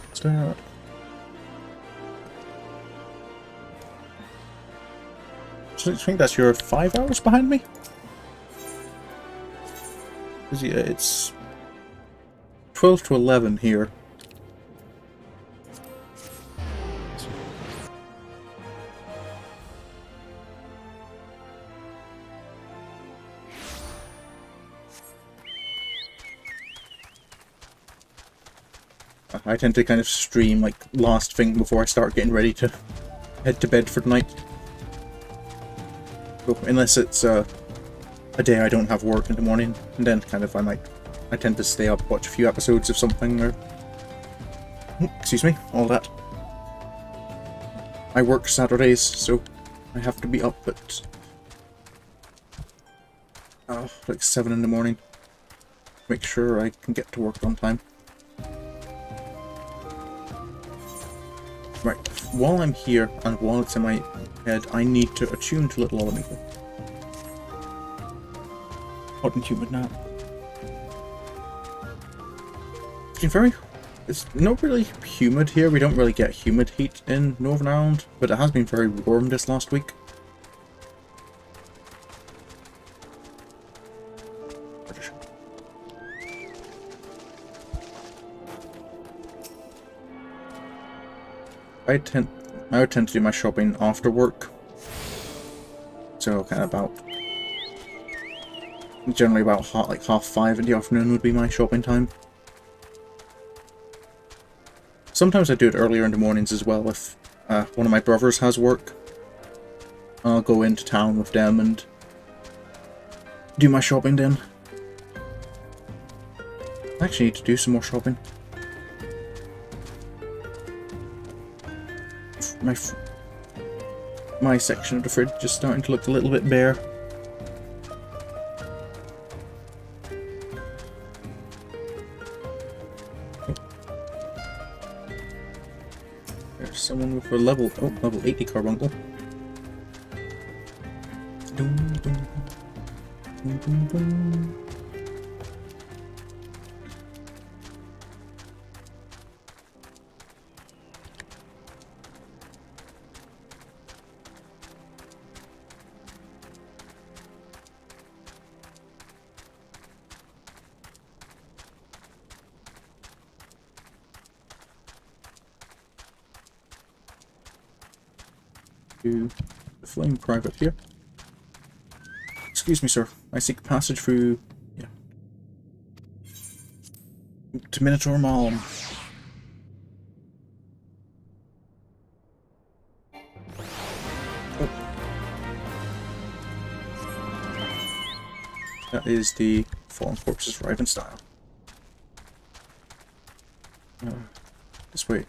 What's that? Do you think that's your 5 hours behind me? Because yeah, it's 12 to 11 here. I tend to kind of stream like last thing before I start getting ready to head to bed for the night. So, unless it's a day I don't have work in the morning, and then kind of I tend to stay up, watch a few episodes of something, or excuse me, all that. I work Saturdays, so I have to be up at like 7 in the morning. Make sure I can get to work on time. Right, while I'm here, and while it's in my head, I need to attune to Little Alamigo. Hot and humid now. It's not really humid here. We don't really get humid heat in Northern Ireland, but it has been very warm this last week. I would tend to do my shopping after work. So kind of generally about 5:30 in the afternoon would be my shopping time. Sometimes I do it earlier in the mornings as well if one of my brothers has work. I'll go into town with them and do my shopping then. I actually need to do some more shopping. My section of the fridge is starting to look a little bit bare. someone with a level 80 carbuncle. Dum, dum, dum, dum, dum. To the flame private here. Excuse me, sir. I seek passage through... yeah. To Minotaur Malm. Oh. That is the Fallen Corpses Riven style. This way.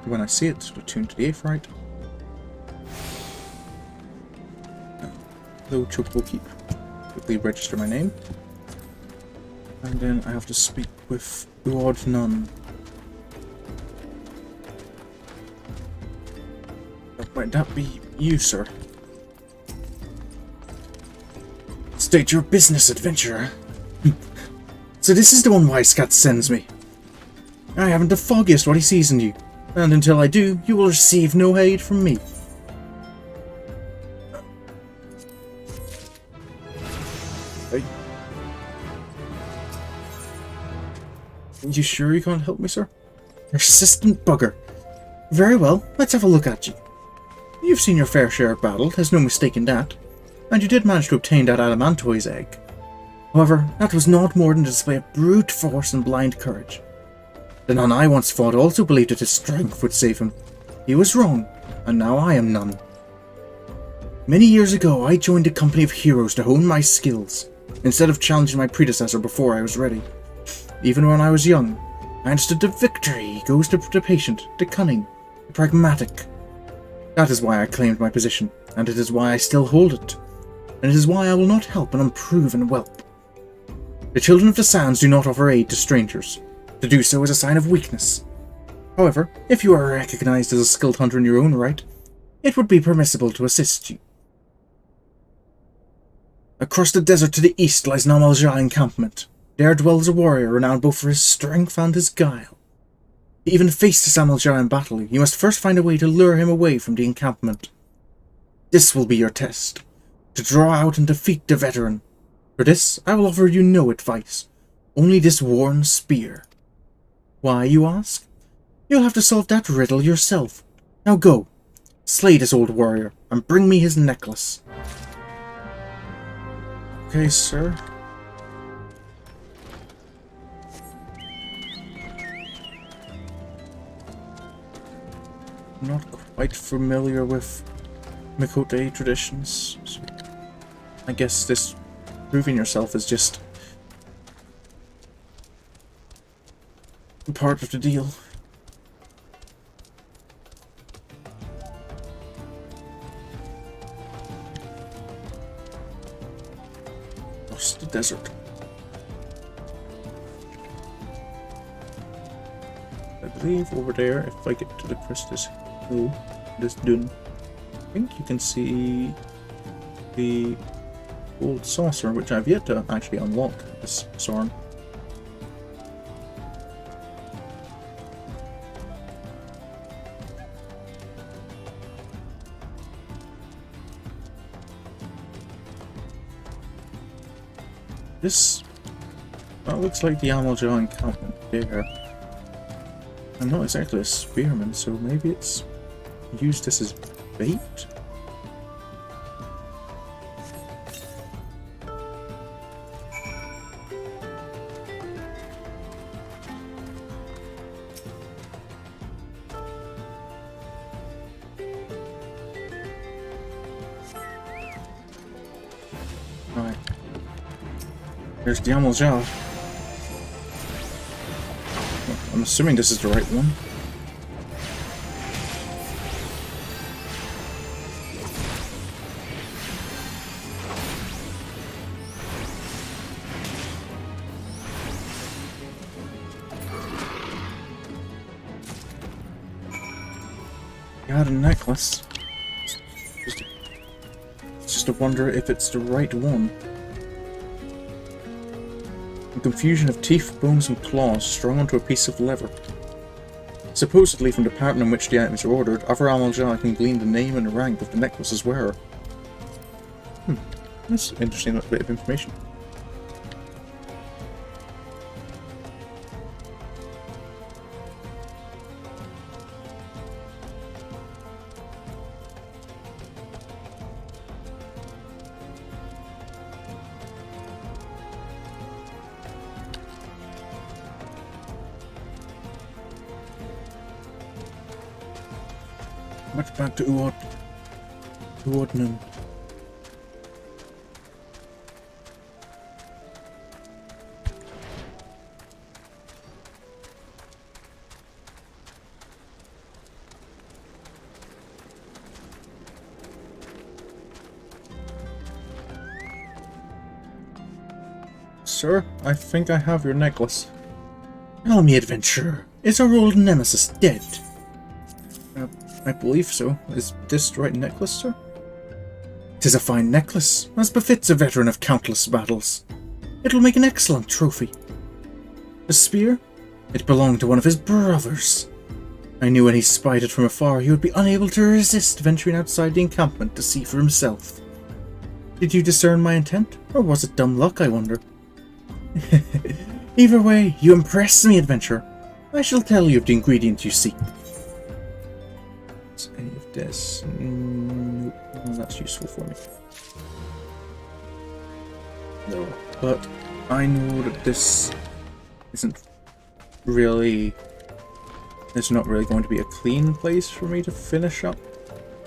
When I see it, attune to the Aephorite. Hello, Chocobo Keep. Quickly register my name. And then I have to speak with Lord Nun. Might that be you, sir? State your business, adventurer. So this is the one Wisecats sends me. I haven't the foggiest what he sees in you. And until I do, you will receive no aid from me. You sure you can't help me, sir? Persistent bugger. Very well, let's have a look at you. You've seen your fair share of battle, there's no mistake in that. And you did manage to obtain that Adamantoise egg. However, that was not more than a display of brute force and blind courage. The nun I once fought also believed that his strength would save him. He was wrong, and now I am none. Many years ago, I joined a company of heroes to hone my skills, instead of challenging my predecessor before I was ready. Even when I was young, I understood that victory goes to the patient, the cunning, the pragmatic. That is why I claimed my position, and it is why I still hold it. And it is why I will not help an unproven whelp. The children of the sands do not offer aid to strangers. To do so is a sign of weakness. However, if you are recognized as a skilled hunter in your own right, it would be permissible to assist you. Across the desert to the east lies Namalja encampment. There dwells a warrior renowned both for his strength and his guile. To even face the Namalja in battle, you must first find a way to lure him away from the encampment. This will be your test, to draw out and defeat the veteran. For this, I will offer you no advice, only this worn spear. Why, you ask? You'll have to solve that riddle yourself. Now go, slay this old warrior, and bring me his necklace. Okay, sir. I'm not quite familiar with Mikote traditions, so I guess this proving yourself is just part of the deal. Across the desert. I believe over there, if I get to the crest hill, this dune, I think you can see the old saucer, which I've yet to actually unlock, this Sorin. That looks like the Amalja encampment there. I'm not exactly a spearman, so maybe it's used this as bait? Right. There's the Amalja. I'm assuming this is the right one. Got a necklace. It's just a wonder if it's the right one. A confusion of teeth, bones, and claws strung onto a piece of leather. Supposedly from the pattern in which the items are ordered, other Amalja can glean the name and rank of the necklace's wearer. That's an interesting little bit of information. Much back to Uodnum. Sir, I think I have your necklace. Tell me, adventurer, is our old nemesis dead? I believe so. Is this the right necklace, sir? 'Tis a fine necklace, as befits a veteran of countless battles. It'll make an excellent trophy. The spear? It belonged to one of his brothers. I knew when he spied it from afar he would be unable to resist venturing outside the encampment to see for himself. Did you discern my intent, or was it dumb luck, I wonder? Either way, you impress me, adventurer. I shall tell you of the ingredient you seek. Any of this? Nope. Well, that's useful for me. No, but I know that this isn't really... It's not really going to be a clean place for me to finish up.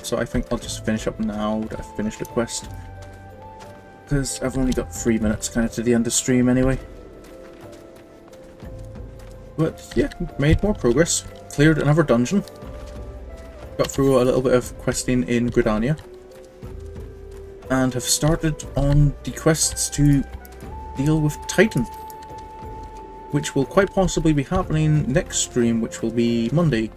So I think I'll just finish up now that I've finished the quest. Because I've only got 3 minutes kind of to the end of stream anyway. But yeah, made more progress. Cleared another dungeon. Got through a little bit of questing in Gridania. And have started on the quests to deal with Titan. Which will quite possibly be happening next stream, which will be Monday.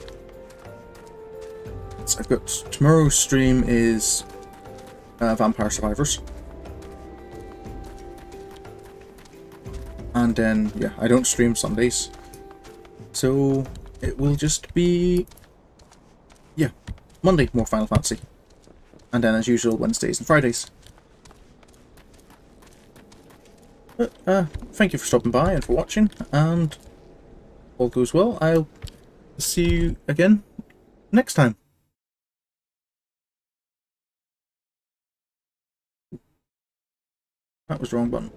So I've got tomorrow's stream is Vampire Survivors. And then, yeah, I don't stream Sundays. So it will just be... Yeah, Monday, more Final Fantasy. And then, as usual, Wednesdays and Fridays. But, thank you for stopping by and for watching, and all goes well. I'll see you again next time. That was the wrong button.